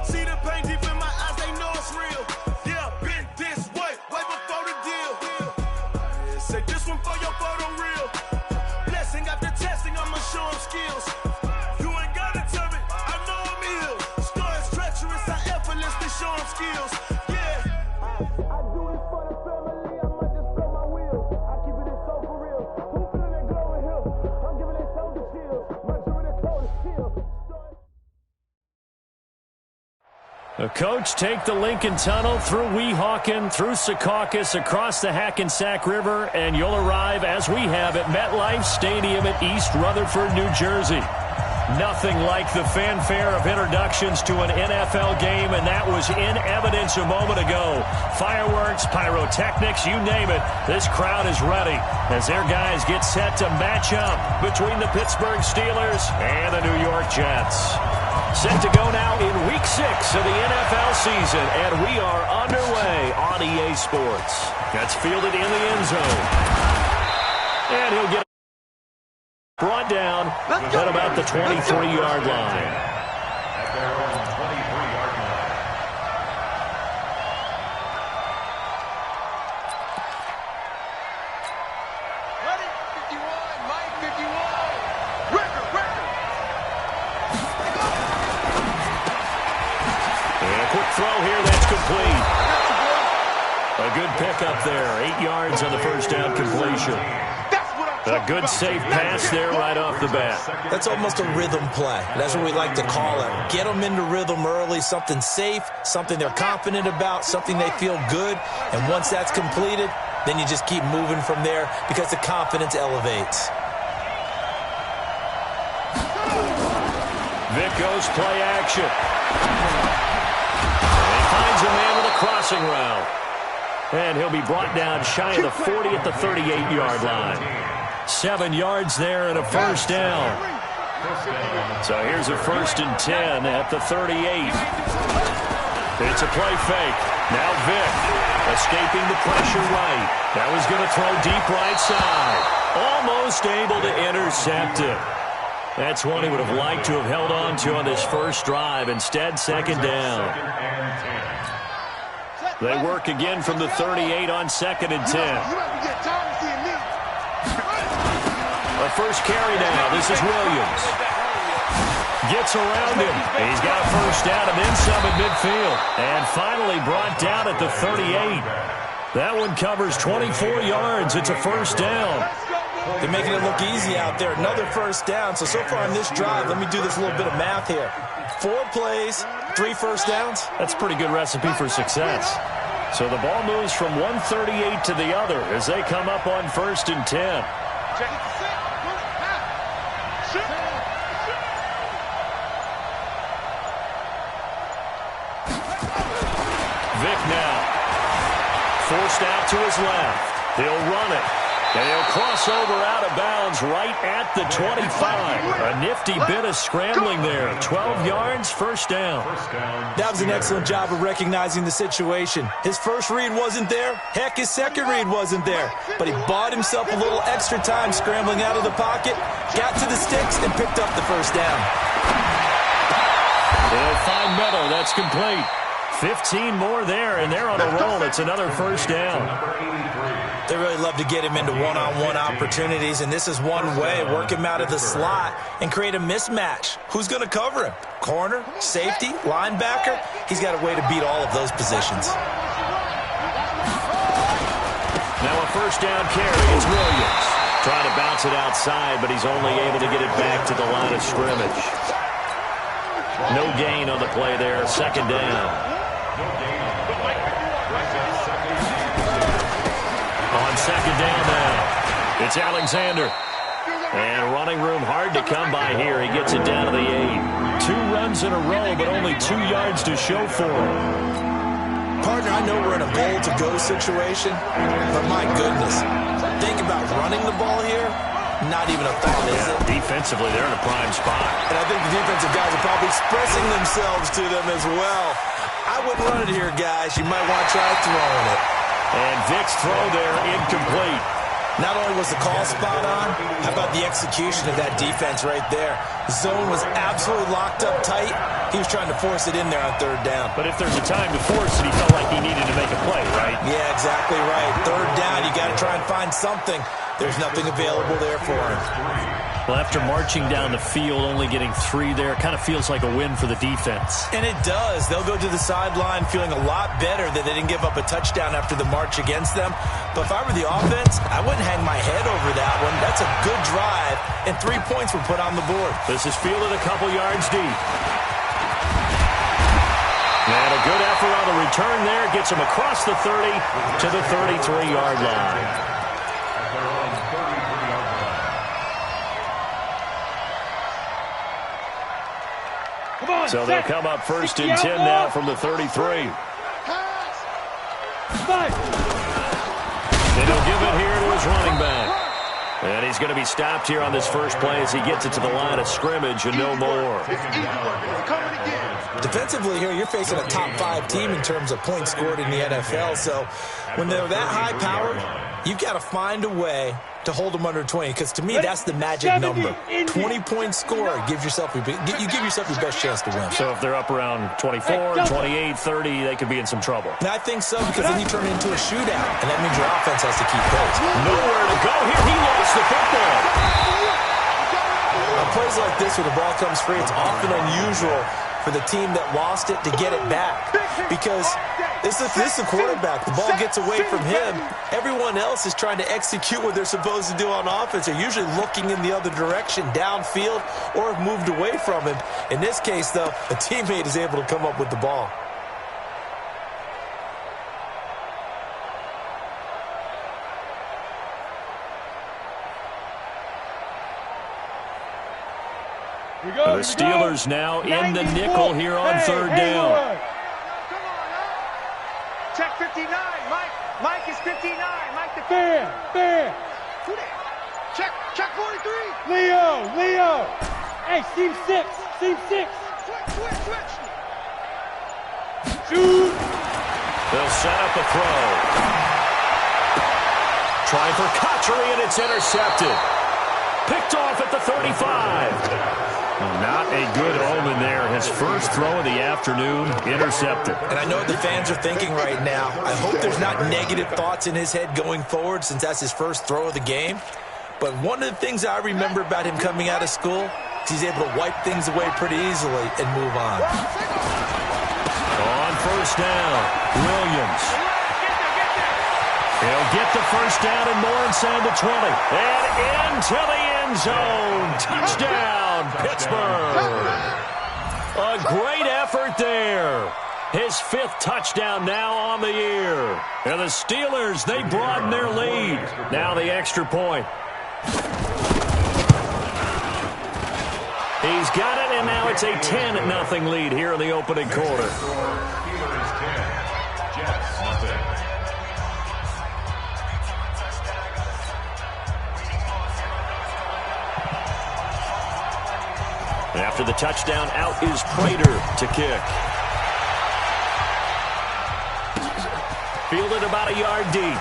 See the pain deep in my eyes, they know it's real. Yeah, been this way, way before the deal. Say this one for your photo real. Blessing after testing, I'ma show them skills. Show them skills, yeah. I do this for the family, I might just blow my wheel. I keep it so for real. Who feeling that glowing hill? I'm giving it soldier chills. My jewelry code is chill. The coach take the Lincoln Tunnel through Weehawken, through Secaucus, across the Hackensack River, and you'll arrive, as we have, at MetLife Stadium at East Rutherford, New Jersey. Nothing like the fanfare of introductions to an NFL game, and that was in evidence a moment ago. Fireworks, pyrotechnics, you name it. This crowd is ready as their guys get set to match up between the Pittsburgh Steelers and the New York Jets. Set to go now in Week 6 of the NFL season, and we are underway on EA Sports. That's fielded in the end zone. And he'll get brought down at about the 23-yard line. At their own 23-yard line. Ready? 51, Mike, 51. Record. And a quick throw here, that's complete. A good pickup there, 8 yards on the first down completion. A good safe pass there right off the bat. That's almost a rhythm play. That's what we like to call it. Get them into rhythm early, something safe, something they're confident about, something they feel good. And once that's completed, then you just keep moving from there because the confidence elevates. Vic goes play action. And he finds a man with a crossing route. And he'll be brought down shy of the 40 at the 38-yard line. 7 yards there and a first down. So here's a 1st and 10 at the 38. It's a play fake. Now Vic escaping the pressure right. That was going to throw deep right side. Almost able to intercept it. That's one he would have liked to have held on to on this first drive. Instead, second down. They work again from the 38 on 2nd and 10. A first carry now. This is Williams. Gets around him. He's got a first down and then some at midfield. And finally brought down at the 38. That one covers 24 yards. It's a first down. They're making it look easy out there. Another first down. So far on this drive, let me do this little bit of math here. 4 plays, 3 first downs. That's a pretty good recipe for success. So the ball moves from 138 to the other as they come up on 1st and 10. Vic now. Forced out to his left. He'll run it. And he'll cross over out of bounds right at the 25. A nifty bit of scrambling there. 12 yards, first down. That was an excellent job of recognizing the situation. His first read wasn't there. Heck, his second read wasn't there. But he bought himself a little extra time scrambling out of the pocket, got to the sticks, and picked up the first down. They'll find Meadow. That's complete. 15 more there, and they're on a roll. It's another first down. They really love to get him into one-on-one opportunities, and this is one way. Work him out of the slot and create a mismatch. Who's going to cover him? Corner, safety, linebacker? He's got a way to beat all of those positions. Now a first down carry. It's Williams. Trying to bounce it outside, but he's only able to get it back to the line of scrimmage. No gain on the play there. Second down. On second down now, it's Alexander. And running room hard to come by here. He gets it down to the 8. 2 runs in a row, but only 2 yards to show for him. Partner, I know we're in a goal-to-go situation, but my goodness, think about running the ball here. Not even a thought, is it? Defensively, they're in a prime spot. And I think the defensive guys are probably expressing themselves to them as well. I wouldn't run it here, guys. You might want to try throwing it. And Vic's throw there incomplete. Not only was the call spot on, how about the execution of that defense right there? The zone was absolutely locked up tight. He was trying to force it in there on 3rd down. But if there's a time to force it, he felt like he needed to make a play, right? Yeah, exactly right. 3rd down, you got to try and find something. There's nothing available there for him. Well, after marching down the field, only getting 3 there, kind of feels like a win for the defense. And it does. They'll go to the sideline feeling a lot better that they didn't give up a touchdown after the march against them. But if I were the offense, I wouldn't hang my head over that one. That's a good drive, and 3 points were put on the board. This is fielded a couple yards deep. And a good effort on the return there. Gets him across the 30 to the 33-yard line. So they'll come up 1st and 10 now from the 33. And he'll give it here to his running back. And he's going to be stopped here on this first play as he gets it to the line of scrimmage and no more. Defensively here, you're facing a top 5 team in terms of points scored in the NFL. So when they're that high powered, you've got to find a way to hold them under 20, because to me, that's the magic number. 20-point score gives yourself you give yourself your best chance to win. So if they're up around 24, 28, 30, they could be in some trouble. And I think so, because then you turn it into a shootout, and that means your offense has to keep pace. Nowhere to go here. He lost the football. On plays like this where the ball comes free, it's often unusual for the team that lost it to get it back, because this is a quarterback. The ball gets away from him. Everyone else is trying to execute what they're supposed to do on offense. They're usually looking in the other direction, downfield, or have moved away from him. In this case, though, a teammate is able to come up with the ball. The Steelers now in the nickel here on 3rd down. Check 59. Mike is 59. Mike the Fair. Check 43. Leo. Hey, seam 6. Switch. Shoot. They'll set up a throw. Trying for Cotchery, and it's intercepted. Picked off at the 35. Not a good omen there. His first throw of the afternoon, intercepted. And I know what the fans are thinking right now. I hope there's not negative thoughts in his head going forward since that's his first throw of the game. But one of the things I remember about him coming out of school is he's able to wipe things away pretty easily and move on. On first down, Williams. He'll get the first down and more inside the 20. And into the end zone. Touchdown, Pittsburgh. A great effort there. His 5th touchdown now on the year. And the Steelers, they broaden their lead. Now the extra point. He's got it, and now it's a 10-0 lead here in the opening quarter. Steelers 10, Jets nothing. After the touchdown, out is Prater to kick. Fielded about a yard deep.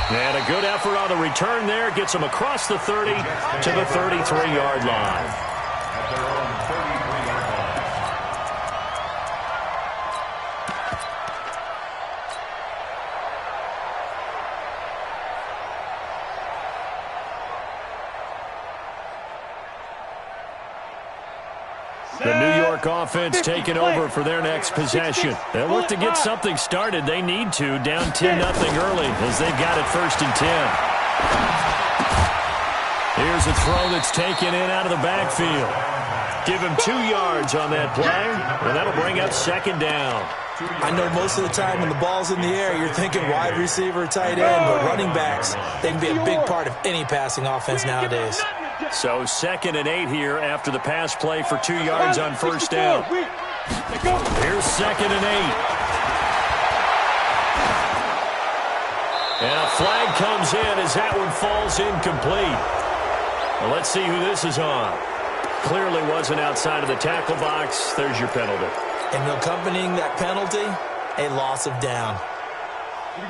And a good effort on the return there. Gets him across the 30 to the 33-yard line. At their own 33-yard line. The New York offense taking over for their next possession. They'll look to get something started. They need to. Down 10-0 early as they've got it 1st and 10. Here's a throw that's taken in out of the backfield. Give him 2 yards on that play, and that'll bring up 2nd down. I know most of the time when the ball's in the air, you're thinking wide receiver, tight end, but running backs, they can be a big part of any passing offense nowadays. So 2nd and 8 here after the pass play for 2 yards on first down. Here's 2nd and 8. And a flag comes in as that one falls incomplete. Well, let's see who this is on. Clearly wasn't outside of the tackle box. There's your penalty. And accompanying that penalty, a loss of down.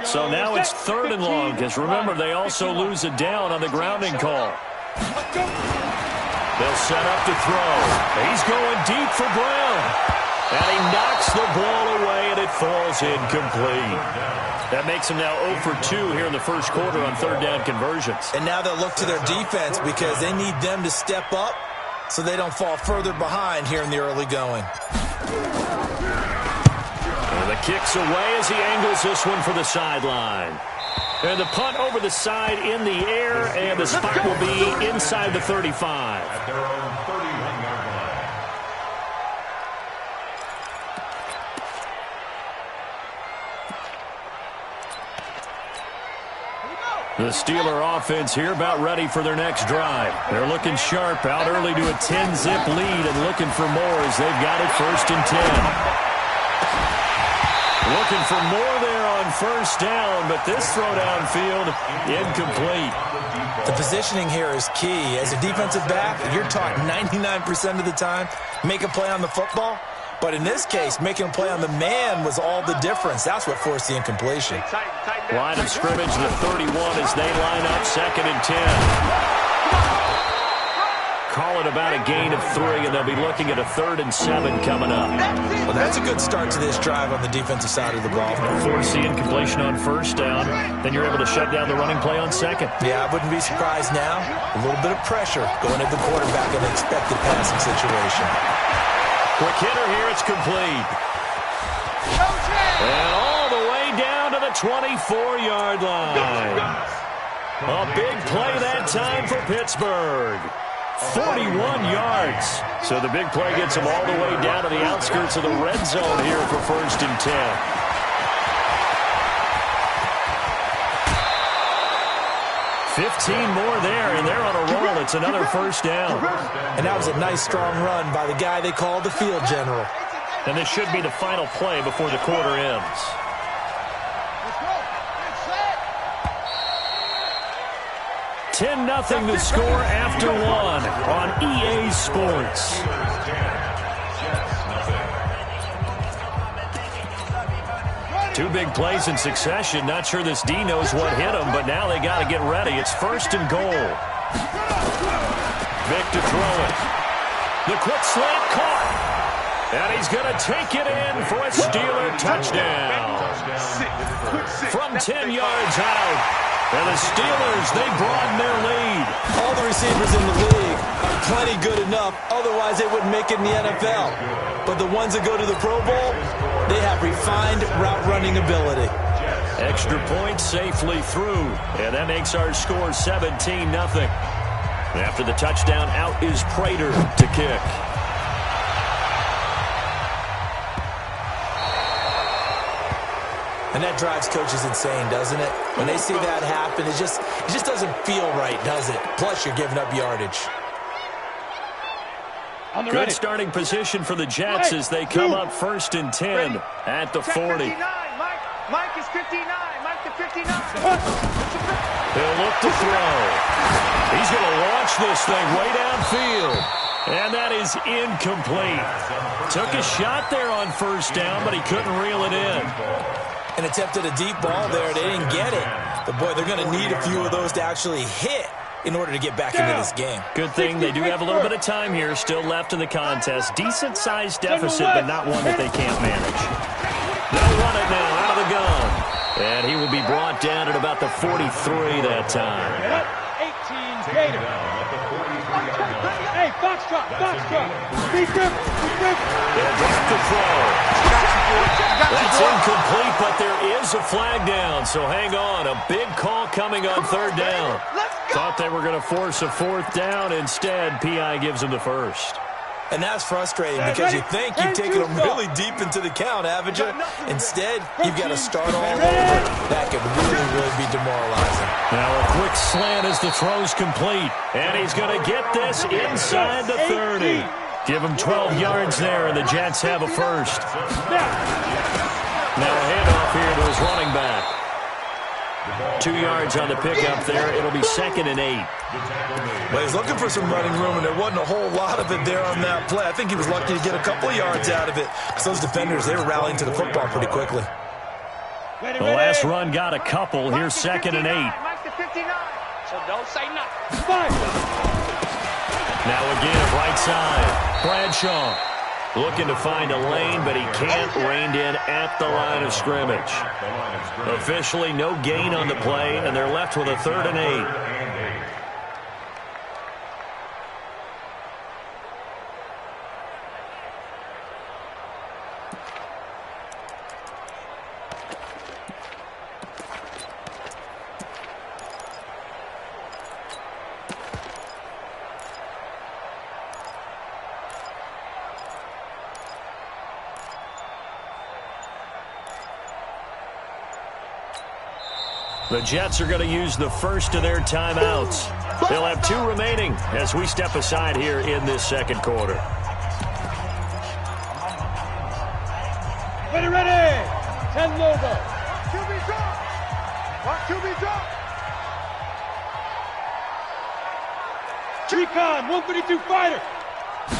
So now it's 3rd and long, because remember, they also lose a down on the grounding call. They'll set up to throw. He's going deep for Brown. And he knocks the ball away, and it falls incomplete. That makes him now 0 for 2 here in the first quarter on 3rd down conversions. And now they'll look to their defense because they need them to step up so they don't fall further behind here in the early going. And the kick's away as he angles this one for the sideline. And the punt over the side in the air, and the spot will be inside the 35. At their own 31-yard line. The Steeler offense here about ready for their next drive. They're looking sharp, out early to a 10-zip lead and looking for more as they've got it 1st and 10. Looking for more there on first down, but this throw downfield incomplete. The positioning here is key. As a defensive back, you're taught 99% of the time, make a play on the football. But in this case, making a play on the man was all the difference. That's what forced the incompletion. Line of scrimmage, the 31 as they line up 2nd and 10. Call it about a gain of 3, and they'll be looking at a 3rd and 7 coming up. Well, that's a good start to this drive on the defensive side of the ball. Force the incompletion on first down, then you're able to shut down the running play on 2nd. Yeah, I wouldn't be surprised now. A little bit of pressure going at the quarterback in an expected passing situation. Quick hitter here, it's complete. And all the way down to the 24-yard line. A big play that time for Pittsburgh. 41 yards. So the big play gets them all the way down to the outskirts of the red zone here for 1st and 10. $15 more there, and they're on a roll. It's another first down. And that was a nice, strong run by the guy they called the field general. And this should be the final play before the quarter ends. 10-0 the score after 1 on EA Sports. Two big plays in succession. Not sure this D knows what hit him, but now they got to get ready. It's 1st and goal. Vic to throw it. The quick slant caught. And he's going to take it in for a Steeler touchdown. From 10 yards out. And the Steelers, they broaden their lead. All the receivers in the league are plenty good enough. Otherwise, they wouldn't make it in the NFL. But the ones that go to the Pro Bowl, they have refined route running ability. Extra point safely through. And that makes our score 17-0. After the touchdown, out is Prater to kick. And that drives coaches insane, doesn't it? When they see that happen, it just doesn't feel right, does it? Plus, you're giving up yardage. Good starting position for the Jets as they come up 1st and 10 at the 40. Mike is 59. Mike to 59. He'll look to throw. He's going to launch this thing way downfield. And that is incomplete. Took a shot there on 1st down, but he couldn't reel it in. And attempted a deep ball there. They didn't get it. But, boy, they're going to need a few of those to actually hit in order to get back into this game. Good thing they do have a little bit of time here still left in the contest. Decent-sized deficit, but not one that they can't manage. They'll run it now out of the gun. And he will be brought down at about the 43 that time. 18 Gator. Hey, Foxtrot. Speed grip. They'll drop the throw. That's incomplete, but there is a flag down, so hang on. A big call coming on 3rd down. Thought they were going to force a 4th down. Instead, P.I. gives them the 1st. And that's frustrating because you think you've taken them really deep into the count, haven't you? Instead, you've got to start all over. That could really be demoralizing. Now a quick slant as the throw's complete. And he's going to get this inside the 30. Give him 12 yards there, and the Jets have a 1st. Now a handoff here to his running back. 2 yards on the pickup there. It'll be 2nd and 8. Well, he's looking for some running room, and there wasn't a whole lot of it there on that play. I think he was lucky to get a couple of yards out of it. So those defenders, they were rallying to the football pretty quickly. The last run got a couple. Here's 2nd and 8. Mike to 59. So don't say nothing. Now again, right side. Bradshaw looking to find a lane, but he can't. Reined in at the line of scrimmage. Officially, no gain on the play, and they're left with a 3rd and 8. The Jets are going to use the 1st of their timeouts. They'll have 2 remaining as we step aside here in this 2nd quarter. Ready. 10 logo. QB drop. QB drop. Recon, 132 fighter.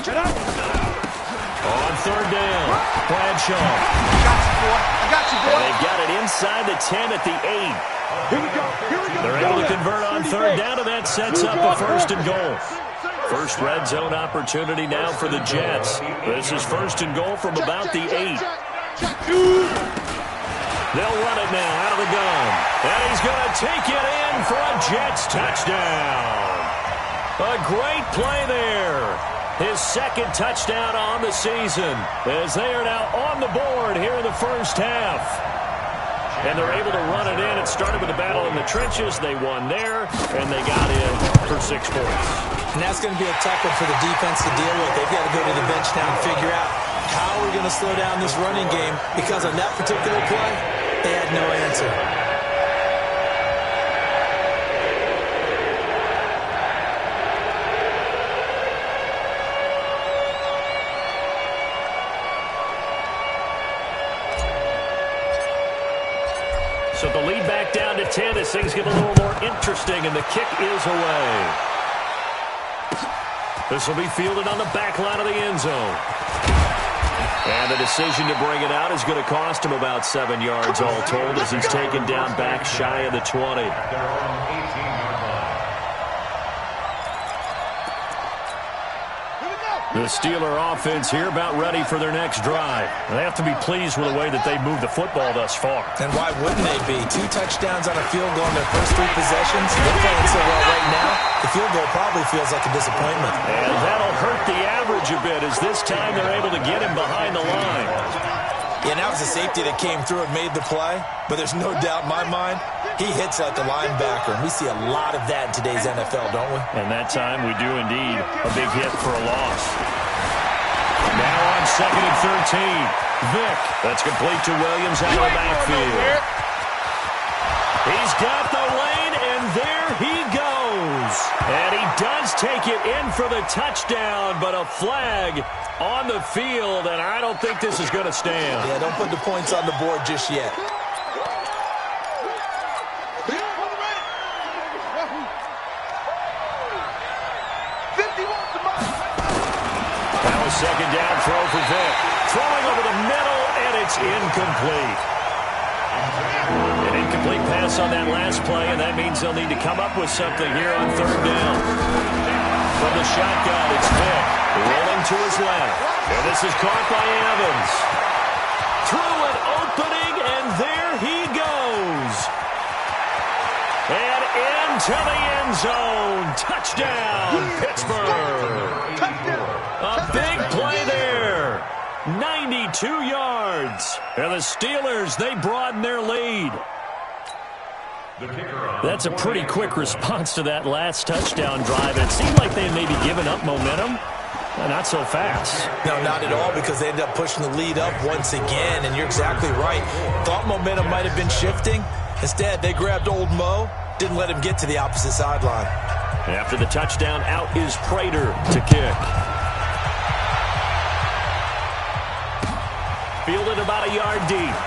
Get up. On 3rd down, Bradshaw. I got you, boy. And they've got it inside the 10 at the 8. Here we go. They're able to convert on 3rd down, and that sets up a 1st and goal. First red zone opportunity now for the Jets. This is 1st and goal from about the 8. They'll run it now out of the gun. And he's going to take it in for a Jets touchdown. A great play there. His 2nd touchdown on the season as they are now on the board here in the 1st half. And they're able to run it in. It started with a battle in the trenches. They won there, and they got in for 6 points. And that's going to be a tough one for the defense to deal with. They've got to go to the bench now and figure out how we're going to slow down this running game, because on that particular play, they had no answer. So the lead back down to 10 as things get a little more interesting, and the kick is away. This will be fielded on the back line of the end zone. And And the decision to bring it out is going to cost him about 7 yards all told as he's taken down back shy of the 20. The Steeler offense here about ready for their next drive. They have to be pleased with the way that they moved the football thus far. And why wouldn't they be? 2 touchdowns on a field goal in their first 3 possessions. They're playing so well right now, the field goal probably feels like a disappointment. And that'll hurt the average a bit as this time they're able to get him behind the line. Yeah, and that was a safety that came through and made the play. But there's no doubt in my mind, he hits like a linebacker. And we see a lot of that in today's NFL, don't we? And that time we do indeed. A big hit for a loss. Now on 2nd and 13. Vick. That's complete to Williams out of the backfield. He's got the lane, and there he goes. And he does take it in for the touchdown, but a flag on the field, and I don't think this is going to stand. Yeah, don't put the points on the board just yet. Now a 2nd down throw for Vick. Throwing over the middle, and it's incomplete. An incomplete pass on that last play, and that means they'll need to come up with something here on 3rd down. From the shotgun, it's Vick. Rolling to his left. And this is caught by Evans. Through an opening, and there he goes. And into the end zone. Touchdown, Pittsburgh. A big play there. 92 yards. And the Steelers, they broaden their lead. That's a pretty quick response to that last touchdown drive. It seemed like they maybe given up momentum. Not so fast. No, not at all, because they ended up pushing the lead up once again, and you're exactly right. Thought momentum might have been shifting. Instead, they grabbed old Mo, didn't let him get to the opposite sideline. After the touchdown, out is Prater to kick. Fielded about a yard deep.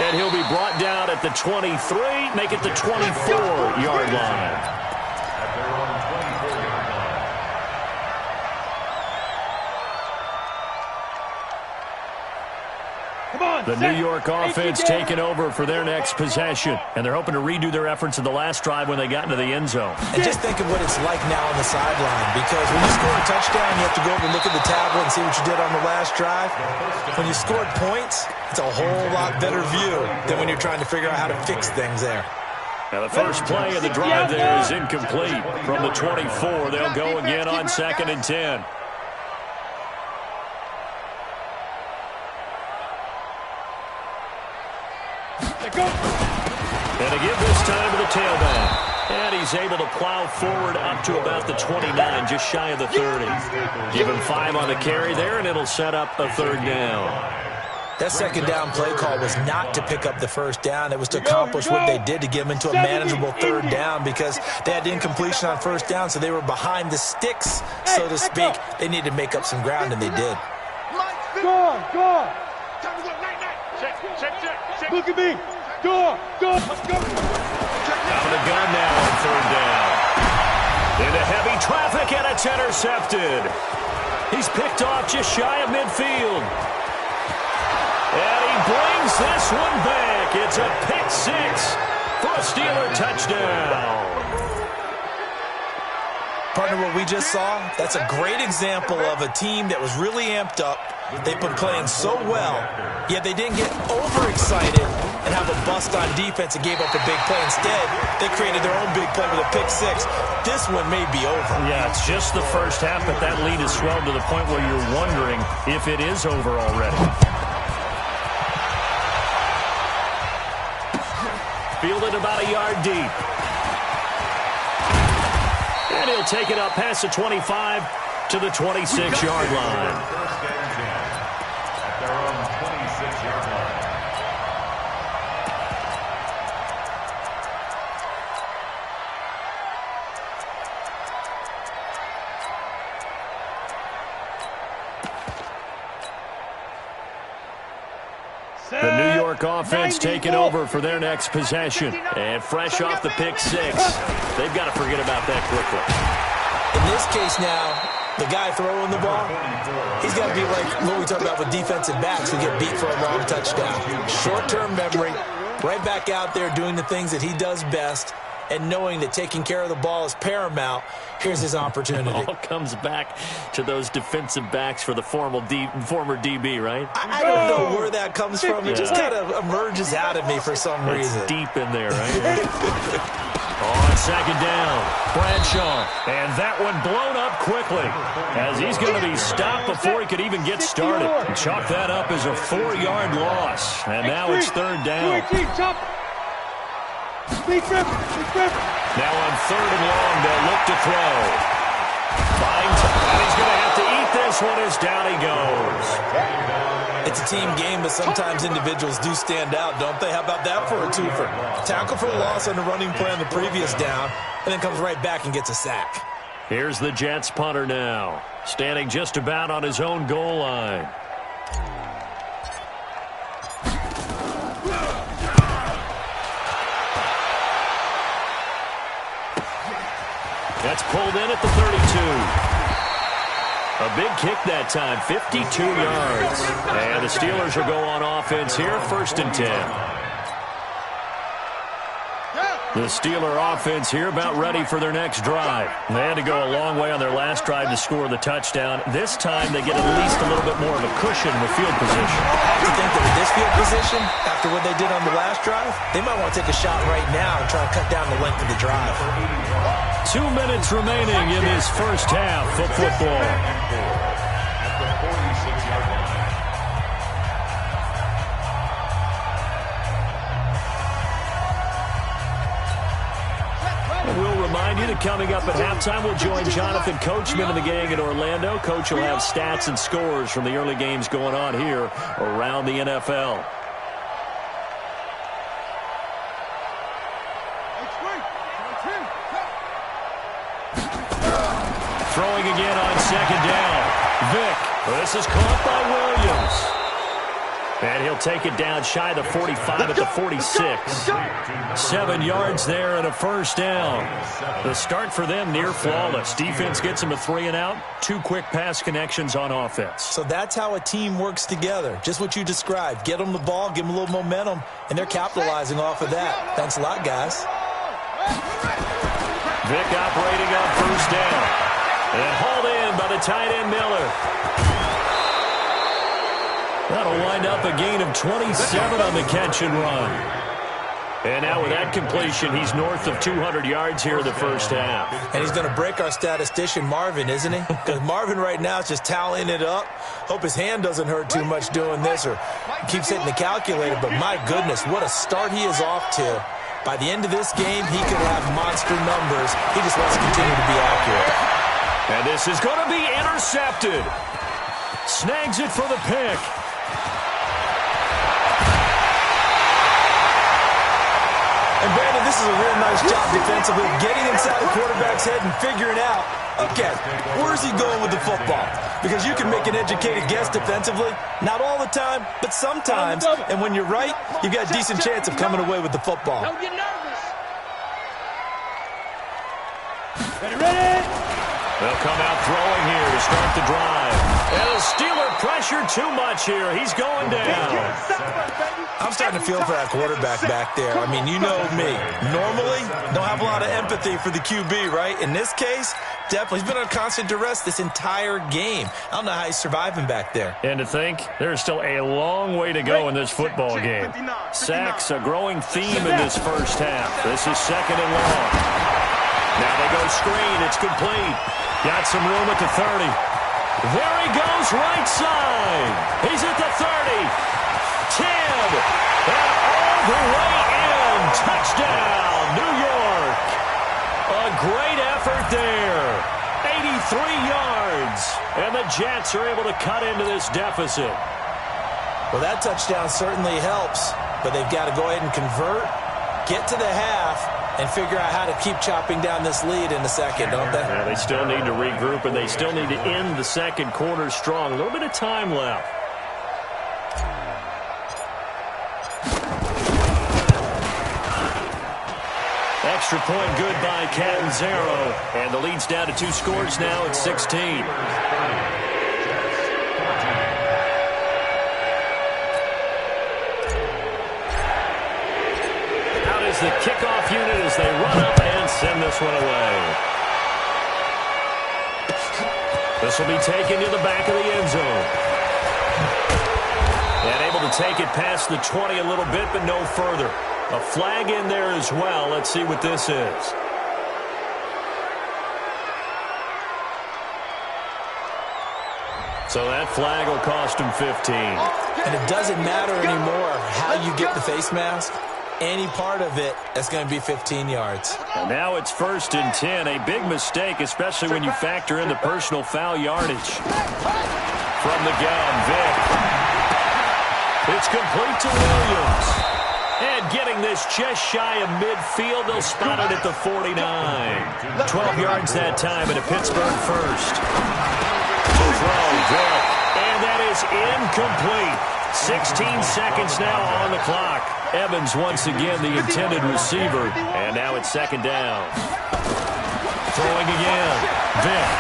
And he'll be brought down at the 23, make it the 24-yard line. The New York offense taking over for their next possession. And they're hoping to redo their efforts in the last drive when they got into the end zone. And just think of what it's like now on the sideline. Because when you score a touchdown, you have to go over and look at the tablet and see what you did on the last drive. When you scored points, it's a whole lot better view than when you're trying to figure out how to fix things there. Now the first play of the drive there is incomplete. From the 24, they'll go again on 2nd and 10. And to give this time to the tailback. And he's able to plow forward up to about the 29, just shy of the 30. Give him 5 on the carry there, and it'll set up a 3rd down. That 2nd down play call was not to pick up the 1st down. It was to accomplish what they did to get them into a manageable 3rd down, because they had incompletion on 1st down, so they were behind the sticks, so to speak. They needed to make up some ground, and they did. Go on. Check. Look at me. Go. Let's go. Out of the gun now on 3rd down. Into heavy traffic, and it's intercepted. He's picked off just shy of midfield. And he brings this one back. It's a pick 6 for a Steeler touchdown. Partner, what we just saw, that's a great example of a team that was really amped up. They've been playing so well, yet they didn't get overexcited and have a bust on defense and gave up a big play. Instead, they created their own big play with a pick 6. This one may be over. Yeah, it's just the first half, but that lead has swelled to the point where you're wondering if it is over already. Fielded about a yard deep. And he'll take it up past the 25 to the 26-yard line. At their own 26-yard line. The New York offense taking over for their next possession. And fresh off the pick 6, they've got to forget about that quickly. In this case now, the guy throwing the ball, he's got to be like what we talk about with defensive backs who get beat for a long touchdown. Short-term memory, right back out there doing the things that he does best, and knowing that taking care of the ball is paramount. Here's his opportunity. It all comes back to those defensive backs for the former DB, right? I don't know where that comes from. It just kind of emerges out of me for some reason. It's deep in there, right? On second down, Bradshaw. And that one blown up quickly as he's going to be stopped before he could even get started. Chalk that up as a 4-yard loss. And now it's third down. Now on third and long, they'll look to throw. Finds, and he's going to have to eat this one as down he goes. It's a team game, but sometimes individuals do stand out, don't they? How about that for a twofer? Tackle for a loss on the running play on the previous down, and then comes right back and gets a sack. Here's the Jets punter now, standing just about on his own goal line. That's pulled in at the 32. A big kick that time, 52 yards. And the Steelers will go on offense here, 1st and 10. The Steeler offense here about ready for their next drive. They had to go a long way on their last drive to score the touchdown. This time they get at least a little bit more of a cushion with field position. You think that with this field position, after what they did on the last drive, they might want to take a shot right now and try to cut down the length of the drive. 2 minutes remaining in this first half of football. At the 46-yard line. We'll remind you that coming up at halftime, we'll join Jonathan Coachman and the gang in Orlando. Coach will have stats and scores from the early games going on here around the NFL. Throwing again on second down. Vick. This is caught by Williams. And he'll take it down shy of the 45 at the 46. 7 yards there and a first down. The start for them near flawless. Defense gets them a 3 and out. 2 quick pass connections on offense. So that's how a team works together. Just what you described. Get them the ball, give them a little momentum, and they're capitalizing off of that. Thanks a lot, guys. Vick operating on first down. And hauled in by the tight end Miller. That'll wind up a gain of 27 on the catch and run. And now with that completion, he's north of 200 yards here in the first half. And he's going to break our statistician Marvin, isn't he? Because Marvin right now is just tallying it up. Hope his hand doesn't hurt too much doing this or keeps hitting the calculator. But my goodness, what a start he is off to. By the end of this game, he could have monster numbers. He just wants to continue to be accurate. And this is going to be intercepted. Snags it for the pick. And Brandon, this is a real nice job defensively, getting inside the quarterback's head and figuring out, okay, where's he going with the football? Because you can make an educated guess defensively, not all the time, but sometimes. And when you're right, you've got a decent chance of coming away with the football. Don't get nervous. Ready? They'll come out throwing here to start the drive. And the Steeler pressure too much here. He's going down. I'm starting to feel for that quarterback back there. I mean, you know me. Normally, don't have a lot of empathy for the QB, right? In this case, definitely. He's been on constant duress this entire game. I don't know how he's surviving back there. And to think, there's still a long way to go in this football game. Sacks, a growing theme in this first half. This is second and long. Now they go screen. It's complete. Got some room at the 30. There he goes, right side. He's at the 30. 10. And all the way in. Touchdown, New York. A great effort there. 83 yards. And the Jets are able to cut into this deficit. Well, that touchdown certainly helps, but they've got to go ahead and convert, get to the half, and figure out how to keep chopping down this lead in the second, don't they? Yeah, they still need to regroup, and they still need to end the second quarter strong. A little bit of time left. extra point good by Catanzaro. And the lead's down to 2 scores now at 16. Out is the kickoff unit as they run up and send this one away. This will be taken to the back of the end zone. And able to take it past the 20 a little bit, but no further. A flag in there as well. Let's see what this is. So that flag will cost him 15. And it doesn't matter anymore how you get the face mask. Any part of it, that's going to be 15 yards. And now it's 1st and 10. A big mistake, especially when you factor in the personal foul yardage. From the gun, Vick. It's complete to Williams. And getting this just shy of midfield, they'll spot it at the 49. 12 yards that time at a Pittsburgh first. To throw, Vick. And that is incomplete. 16 seconds now on the clock. Evans once again the intended receiver. And now it's 2nd down. Throwing again. Vick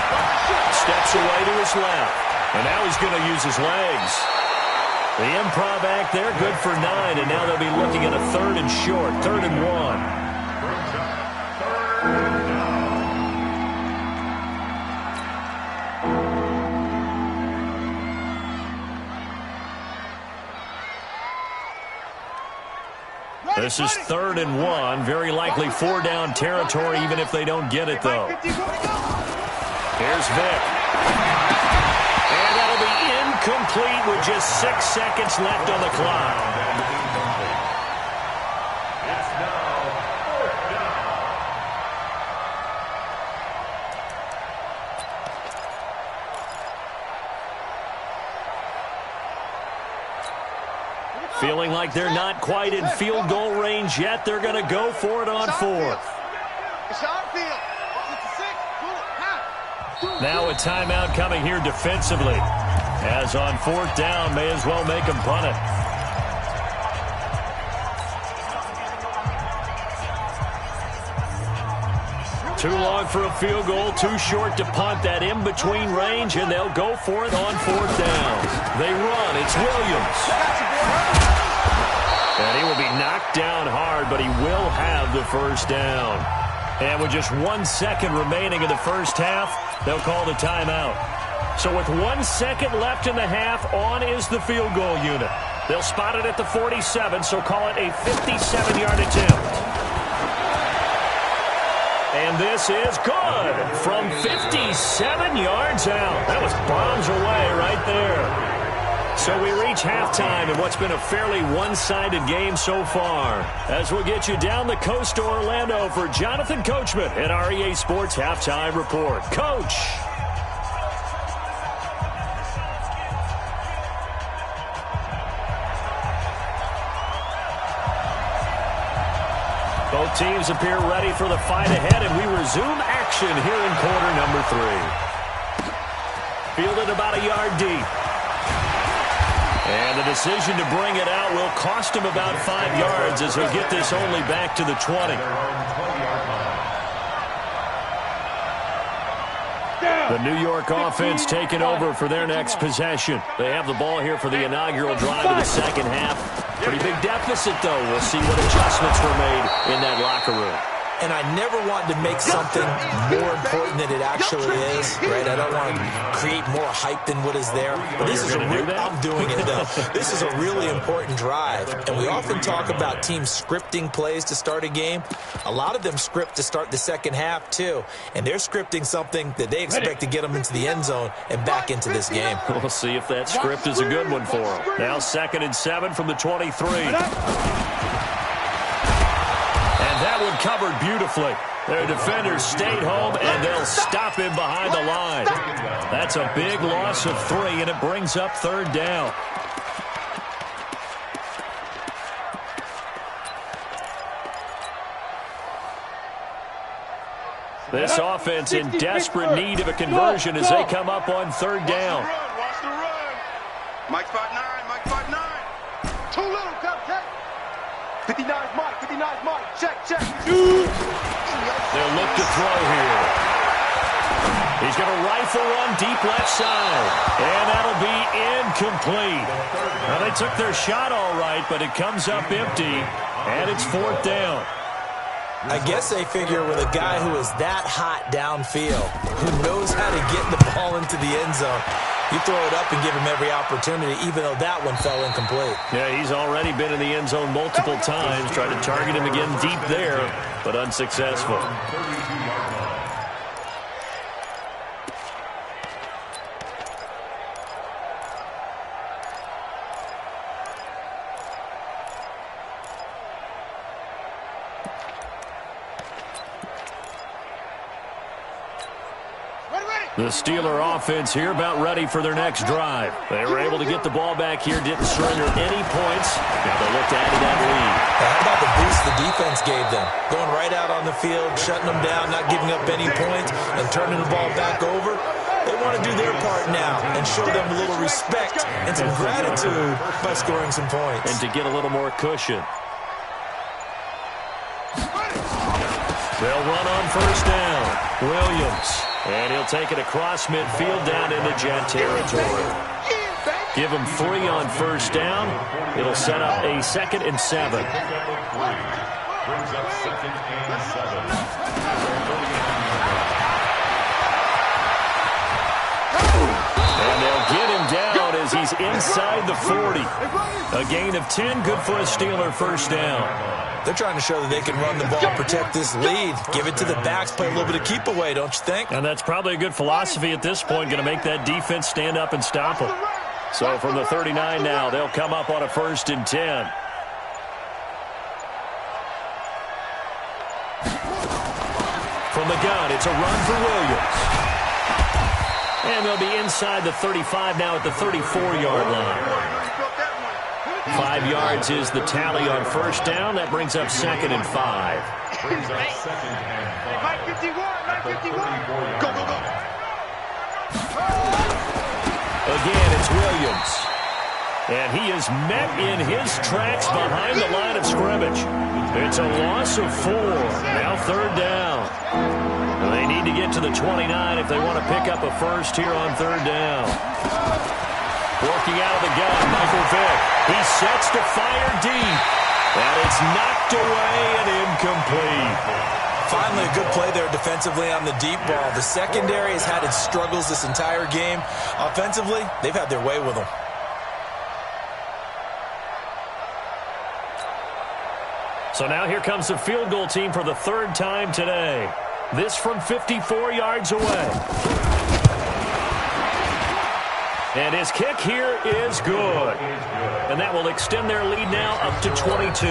steps away to his left. And now he's going to use his legs. The improv act there, good for 9. And now they'll be looking at a 3rd and short. 3rd and 1. This is 3rd and 1. Very likely 4-down territory, even if they don't get it, though. Here's Vick. And that'll be incomplete with just 6 seconds left on the clock. It's now 4th down. Feeling like they're not quite in field goal range yet. They're going to go for it on 4th. Now a timeout coming here defensively. As on 4th down, may as well make them punt it. Too long for a field goal, too short to punt. That in-between range, and they'll go for it on 4th down. They run. It's Williams. And he will be knocked down hard, but he will have the 1st down. And with just 1 second remaining in the first half, they'll call the timeout. So with 1 second left in the half, on is the field goal unit. They'll spot it at the 47, so call it a 57-yard attempt. And this is good from 57 yards out. That was bombs away right there. So we reach halftime in what's been a fairly one-sided game so far. As we'll get you down the coast to Orlando for Jonathan Coachman at our EA Sports Halftime Report. Coach. Both teams appear ready for the fight ahead, and we resume action here in quarter number 3. Fielded about a yard deep. And the decision to bring it out will cost him about 5 yards as he'll get this only back to the 20. The New York offense taking over for their next possession. They have the ball here for the inaugural drive of the second half. Pretty big deficit, though. We'll see what adjustments were made in that locker room. And I never want to make something more important than it actually is, right? I don't want to create more hype than what is there. But this is I'm doing it, though. This is a really important drive. And we often talk about teams scripting plays to start a game. A lot of them script to start the second half, too. And they're scripting something that they expect to get them into the end zone and back into this game. We'll see if that script is a good one for them. Now 2nd and 7 from the 23. That one covered beautifully. Their defenders stayed home, and they'll stop him behind the line. That's a big loss of 3, and it brings up 3rd down. This offense in desperate need of a conversion as they come up on 3rd down. Watch the run. Mike spot 9. Mike spot 9. Too little, cupcake. 59's Mike. 59's Mike. Check. They'll look to throw here. He's going to rifle one deep left side. And that'll be incomplete. Now, they took their shot all right, but it comes up empty. And it's 4th down. I guess they figure with a guy who is that hot downfield, who knows how to get the ball into the end zone, you throw it up and give him every opportunity, even though that one fell incomplete. Yeah, he's already been in the end zone multiple times. Tried to target him again deep there, but unsuccessful. The Steeler offense here about ready for their next drive. They were able to get the ball back here, didn't surrender any points. Now they'll look to add to that lead. How about the boost the defense gave them? Going right out on the field, shutting them down, not giving up any points, and turning the ball back over. They want to do their part now and show them a little respect and some gratitude by scoring some points. And to get a little more cushion. They'll run on first down. Williams. And he'll take it across midfield down into Jet territory. Give him 3 on first down. It'll set up a 2nd and 7. Brings up 2nd and 7. And they'll get him down as he's inside the 40. A gain of 10, good for a Steeler first down. They're trying to show that they can run the ball, protect this lead, give it to the backs, play a little bit of keep away, don't you think? And that's probably a good philosophy at this point, going to make that defense stand up and stop them. So from the 39 now, they'll come up on a 1st and 10. From the gun, it's a run for Williams. And they'll be inside the 35 now at the 34-yard line. 5 yards is the tally on first down. That brings up 2nd and 5. Brings up 2nd and 5. Go. Again, it's Williams. And he is met in his tracks behind the line of scrimmage. It's a loss of 4. Now 3rd down. They need to get to the 29 if they want to pick up a first here on 3rd down. Working out of the gun, Michael Vick. He sets to fire deep. And it's knocked away and incomplete. Finally, a good play there defensively on the deep ball. The secondary has had its struggles this entire game. Offensively, they've had their way with them. So now here comes the field goal team for the 3rd time today. This from 54 yards away. And his kick here is good. And that will extend their lead now up to 22.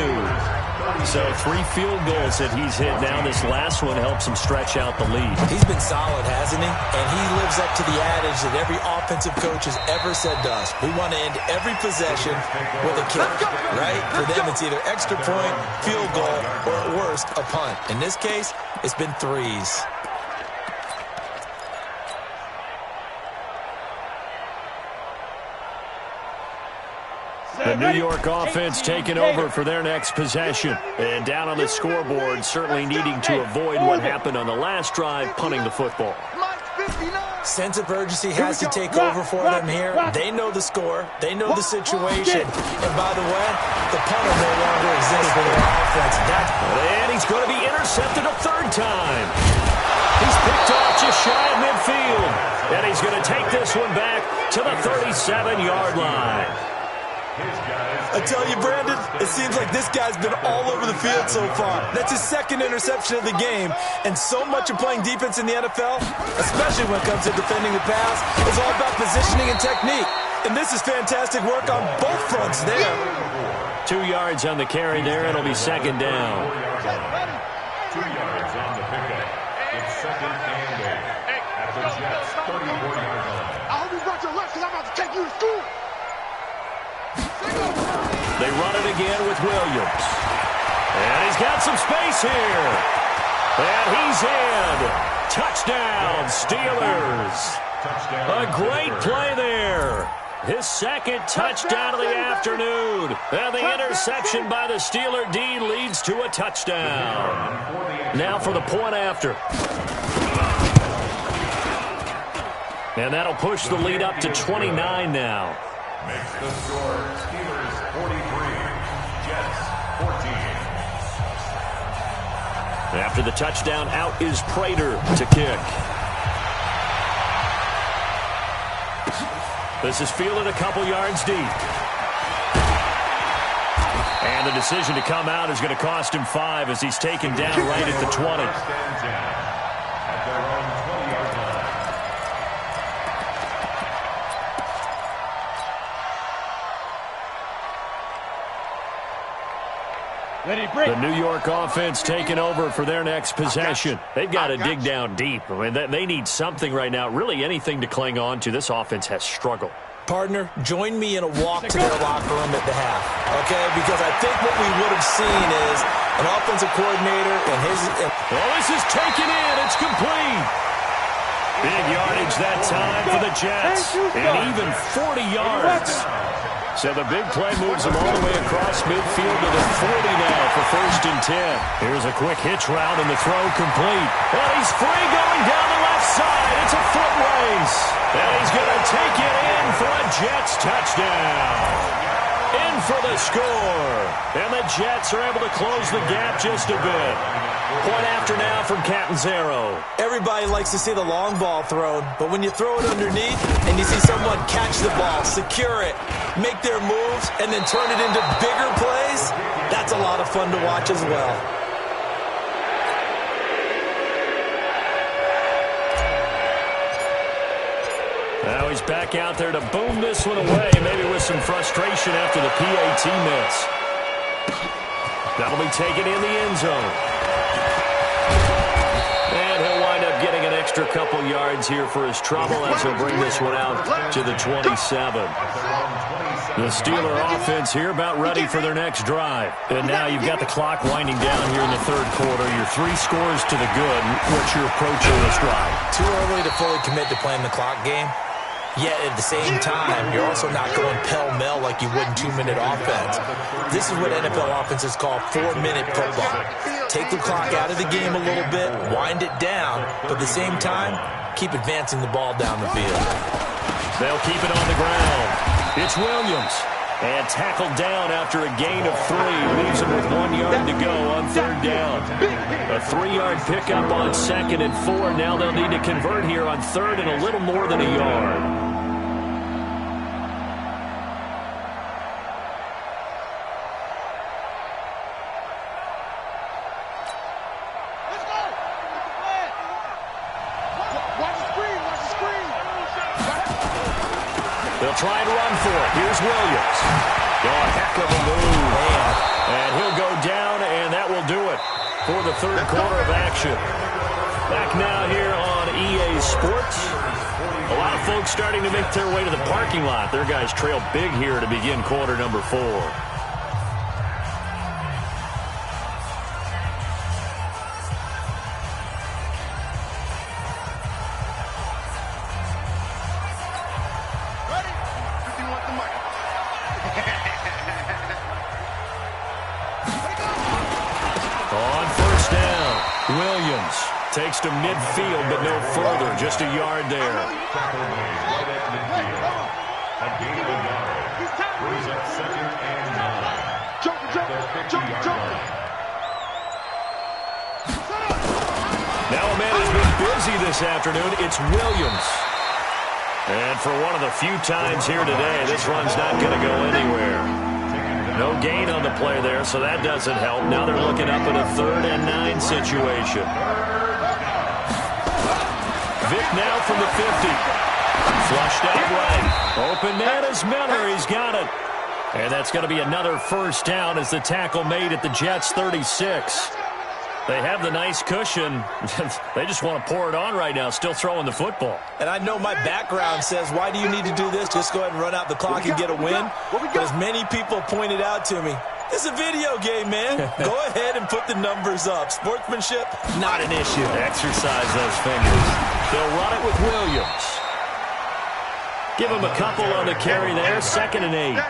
So 3 field goals that he's hit now. This last one helps him stretch out the lead. He's been solid, hasn't he? And he lives up to the adage that every offensive coach has ever said to us. We want to end every possession with a kick, right? For them, it's either extra point, field goal, or at worst, a punt. In this case, it's been 3s. The New York offense taking over for their next possession. And down on the scoreboard, certainly needing to avoid what happened on the last drive, punting the football. Sense of urgency has to take over for them here. They know the score. They know the situation. And by the way, the punter no longer exists for their offense. And he's going to be intercepted a 3rd time. He's picked off just shy of midfield. And he's going to take this one back to the 37-yard line. I tell you, Brandon, it seems like this guy's been all over the field so far. That's his 2nd interception of the game. And so much of playing defense in the NFL, especially when it comes to defending the pass, is all about positioning and technique. And this is fantastic work on both fronts there. 2 yards on the carry there. It'll be 2nd down. 2 yards on the pickup. It's 2nd and 8 at the Jets' 34-yard line. I hope he's not your left because I'm about to take you to school. They run it again with Williams. And he's got some space here. And he's in. Touchdown, Steelers. A great play there. His second touchdown of the afternoon. And the interception by the Steeler D leads to a touchdown. Now for the point after. And that'll push the lead up to 29 now. Makes the score Steelers 43, Jets 14. After the touchdown, out is Prater to kick. This is fielded a couple yards deep. And the decision to come out is going to cost him 5 as he's taken down right at the 20. At their own 20-yard line. The New York offense taking over for their next possession. They've got to dig down deep. I mean, they need something right now, really anything to cling on to. This offense has struggled. Partner, join me in a walk to their locker room at the half, okay? Because I think what we would have seen is an offensive coordinator and his... Well, this is taken in. It's complete. Big yardage that time for the Jets. And even 40 yards. So the big play moves them all the way across midfield to the 40 now for 1st and 10. Here's a quick hitch route and the throw complete. And he's free going down the left side. It's a foot race. And he's going to take it in for a Jets touchdown. In for the score. And the Jets are able to close the gap just a bit. Point after now from Catanzaro. Everybody likes to see the long ball thrown, but when you throw it underneath and you see someone catch the ball, secure it, make their moves, and then turn it into bigger plays, that's a lot of fun to watch as well. Now he's back out there to boom this one away, maybe with some frustration after the PAT miss. That'll be taken in the end zone. And he'll wind up getting an extra couple yards here for his trouble as he'll bring this one out to the 27. The Steeler offense here about ready for their next drive. And now you've got the clock winding down here in the 3rd quarter. You're 3 scores to the good. What's your approach to this drive? Too early to fully commit to playing the clock game. Yet at the same time, you're also not going pell-mell like you would in 2-minute offense. This is what NFL offenses call 4-minute football. Take the clock out of the game a little bit, wind it down, but at the same time, keep advancing the ball down the field. They'll keep it on the ground. It's Williams. And tackled down after a gain of 3. Leaves him with 1 yard to go on 3rd down. A 3-yard pickup on 2nd and 4. Now they'll need to convert here on 3rd and a little more than a yard. They'll try and run for it. Here's Williams. Oh, a heck of a move. And he'll go down, and that will do it for the 3rd quarter of action. Back now here on EA Sports. A lot of folks starting to make their way to the parking lot. Their guys trail big here to begin quarter number 4. Takes to midfield, but no further. Just a yard there. Tackle made right at midfield. A gain of a yard. Brings up 2nd and 9. At their 50-yard line. Now a man has been busy this afternoon. It's Williams. And for one of the few times here today, this run's not going to go anywhere. No gain on the play there, so that doesn't help. Now they're looking up at a 3rd and 9 situation. Vick now from the 50. Flushed out right. Open man is Miller. He's got it. And that's going to be another 1st down as the tackle made at the Jets 36. They have the nice cushion. They just want to pour it on right now, still throwing the football. And I know my background says, why do you need to do this? Just go ahead and run out the clock and get a win. But as many people pointed out to me, it's a video game, man. Go ahead and put the numbers up. Sportsmanship, not an issue. Exercise those fingers. They'll run it with Williams. Give him a couple on the carry there, 2nd and 8.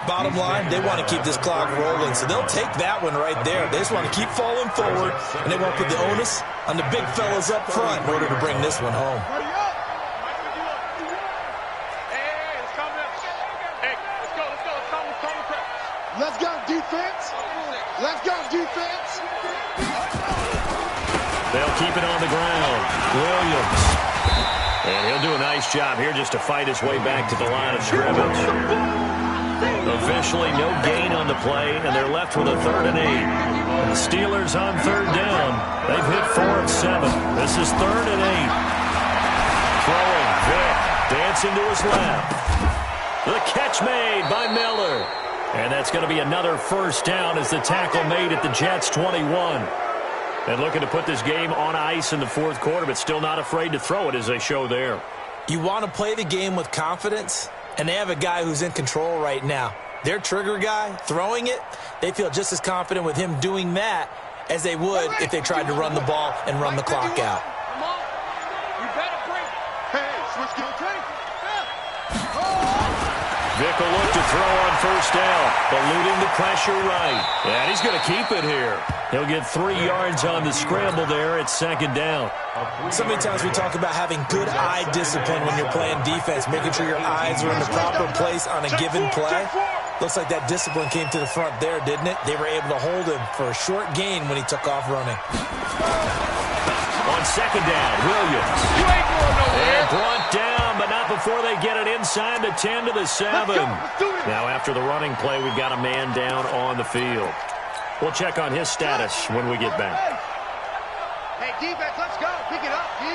Bottom line, they want to keep this clock rolling, so they'll take that one right there. They just want to keep falling forward, and they won't put the onus on the big fellas up front in order to bring this one home. Let's go, defense. Let's go, defense. They'll keep it on the ground. Williams. And he'll do a nice job here just to fight his way back to the line of scrimmage. Officially no gain on the play, and they're left with a 3rd and 8. And the Steelers on 3rd down. They've hit 4 of 7. This is 3rd and 8. Throwing, Vick, dancing to his left. The catch made by Miller. And that's going to be another 1st down as the tackle made at the Jets' 21. And looking to put this game on ice in the 4th quarter, but still not afraid to throw it as they show there. You want to play the game with confidence, and they have a guy who's in control right now. Their trigger guy, throwing it, they feel just as confident with him doing that as they would if they tried to run the ball and run the clock out. Come on. You better break. Hey, switch to Vick will look to throw on 1st down, eluding the pressure right. And he's going to keep it here. He'll get 3 yards on the scramble there at 2nd down. So many times we talk about having good eye discipline when you're playing defense, making sure your eyes are in the proper place on a given play. Looks like that discipline came to the front there, didn't it? They were able to hold him for a short gain when he took off running. On 2nd down, Williams. You ain't going nowhere. And brought down, but not before they get it inside the 10 to the 7. Now after the running play, we've got a man down on the field. We'll check on his status when we get back. Hey, defense, let's go. Pick it up, D.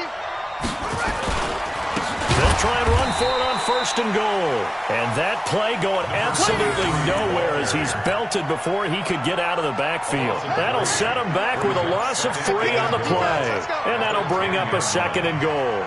They'll try and run for it on 1st and goal. And that play going absolutely nowhere as he's belted before he could get out of the backfield. That'll set him back with a loss of 3 on the play. And that'll bring up a 2nd and goal.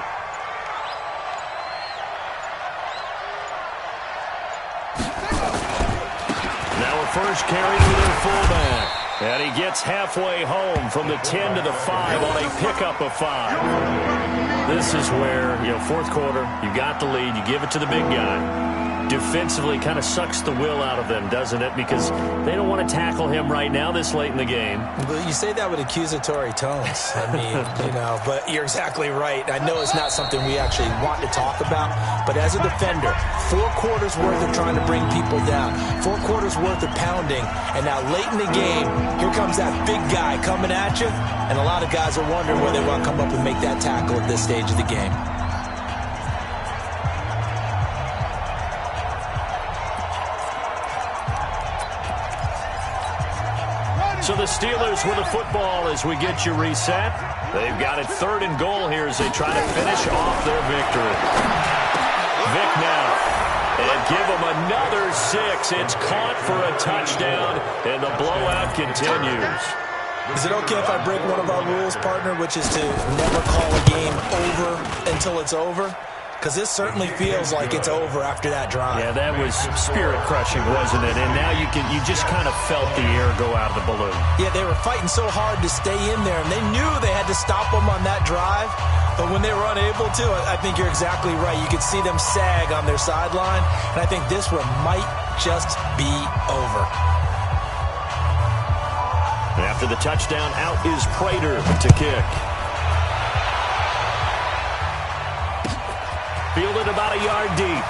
Now a first carry to their fullback. And he gets halfway home from the 10 to the 5 on a pickup of 5. This is where, 4th quarter, you got the lead, you give it to the big guy. Defensively kind of sucks the will out of them, doesn't it? Because they don't want to tackle him right now this late in the game. Well, you say that with accusatory tones. I mean, but you're exactly right. I know it's not something we actually want to talk about, but as a defender, 4 quarters worth of trying to bring people down, 4 quarters worth of pounding, and now late in the game, here comes that big guy coming at you, and a lot of guys are wondering whether they want to come up and make that tackle at this stage of the game. So the Steelers with the football as we get you reset. They've got it 3rd and goal here as they try to finish off their victory. Vick now. And give them another 6. It's caught for a touchdown, and the blowout continues. Is it okay if I break one of our rules, partner, which is to never call a game over until it's over? Because this certainly feels like it's over after that drive. Yeah, that was spirit-crushing, wasn't it? And now you just kind of felt the air go out of the balloon. Yeah, they were fighting so hard to stay in there, and they knew they had to stop them on that drive. But when they were unable to, I think you're exactly right. You could see them sag on their sideline, and I think this one might just be over. After the touchdown, out is Prater to kick. Fielded about a yard deep.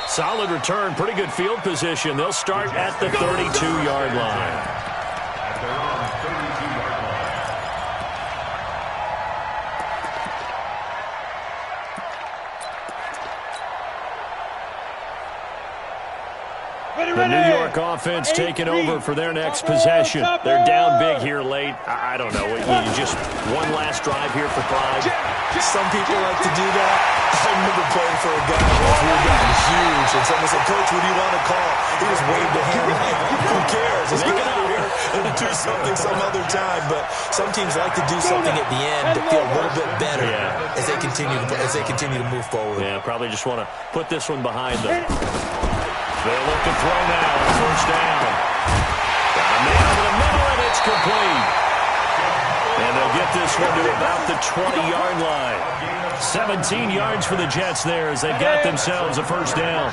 Solid return, pretty good field position. They'll start at the 32-yard line. The New York offense taking over for their next possession. They're down big here late. I don't know. Just one last drive here for pride. Some people like to do that. I remember playing for a guy who got huge, and someone said, "Coach, what do you want to call?" He just waved a hand like, "Who cares? Let's get out of here and do something some other time." But some teams like to do something at the end to feel a little bit better as they continue to move forward. Yeah, probably just want to put this one behind them. They look to throw now on 1st down. Got a man over the middle, and it's complete. And they'll get this one to about the 20-yard line. 17 yards for the Jets there as they've got themselves a first down.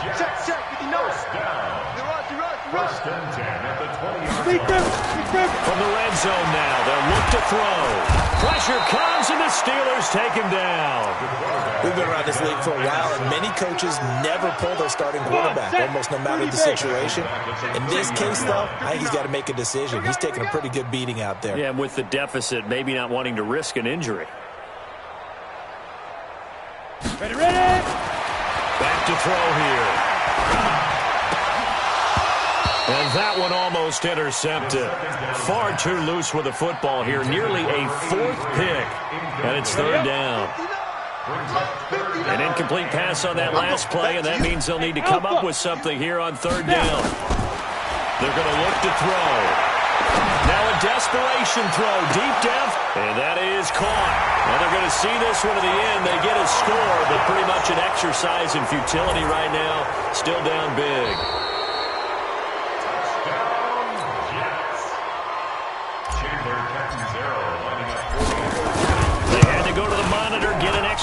First and 10 at the 20-yard line. From the red zone now, they'll look to throw. Pressure comes, and the Steelers take him down. We've been around this league for a while, and many coaches never pull their starting quarterback, almost no matter the situation. In this case, though, I think he's got to make a decision. He's taking a pretty good beating out there. Yeah, and with the deficit, maybe not wanting to risk an injury. Ready. Back to throw here. And that one almost intercepted. Far too loose with the football here. Nearly a fourth pick. And it's third down. An incomplete pass on that last play, and that means they'll need to come up with something here on third down. They're going to look to throw. Now a desperation throw, deep depth, and that is caught. And they're going to see this one to the end. They get a score, but pretty much an exercise in futility right now. Still down big.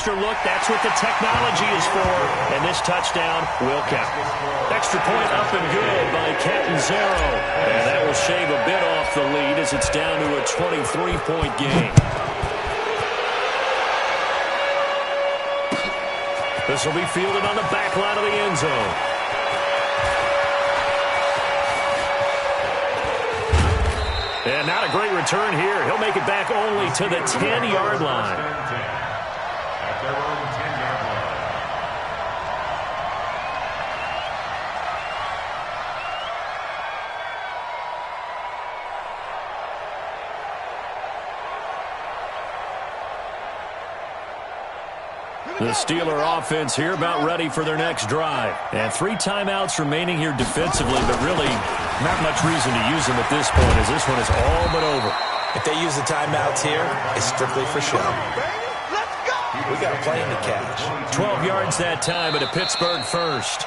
Look, that's what the technology is for, and this touchdown will count. Extra point up and good by Catanzaro, and that will shave a bit off the lead as it's down to a 23-point game. This will be fielded on the back line of the end zone. And not a great return here. He'll make it back only to the 10-yard line. Their own 10-yard line. The Steeler offense here about ready for their next drive. And 3 timeouts remaining here defensively, but really not much reason to use them at this point as this one is all but over. If they use the timeouts here, it's strictly for show. We got a plane to catch. 12 yards that time at a Pittsburgh first.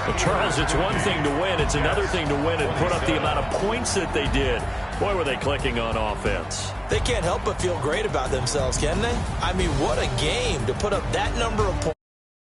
Well, Charles, it's one thing to win. It's another thing to win and put up the amount of points that they did. Boy, were they clicking on offense. They can't help but feel great about themselves, can they? I mean, what a game to put up that number of points.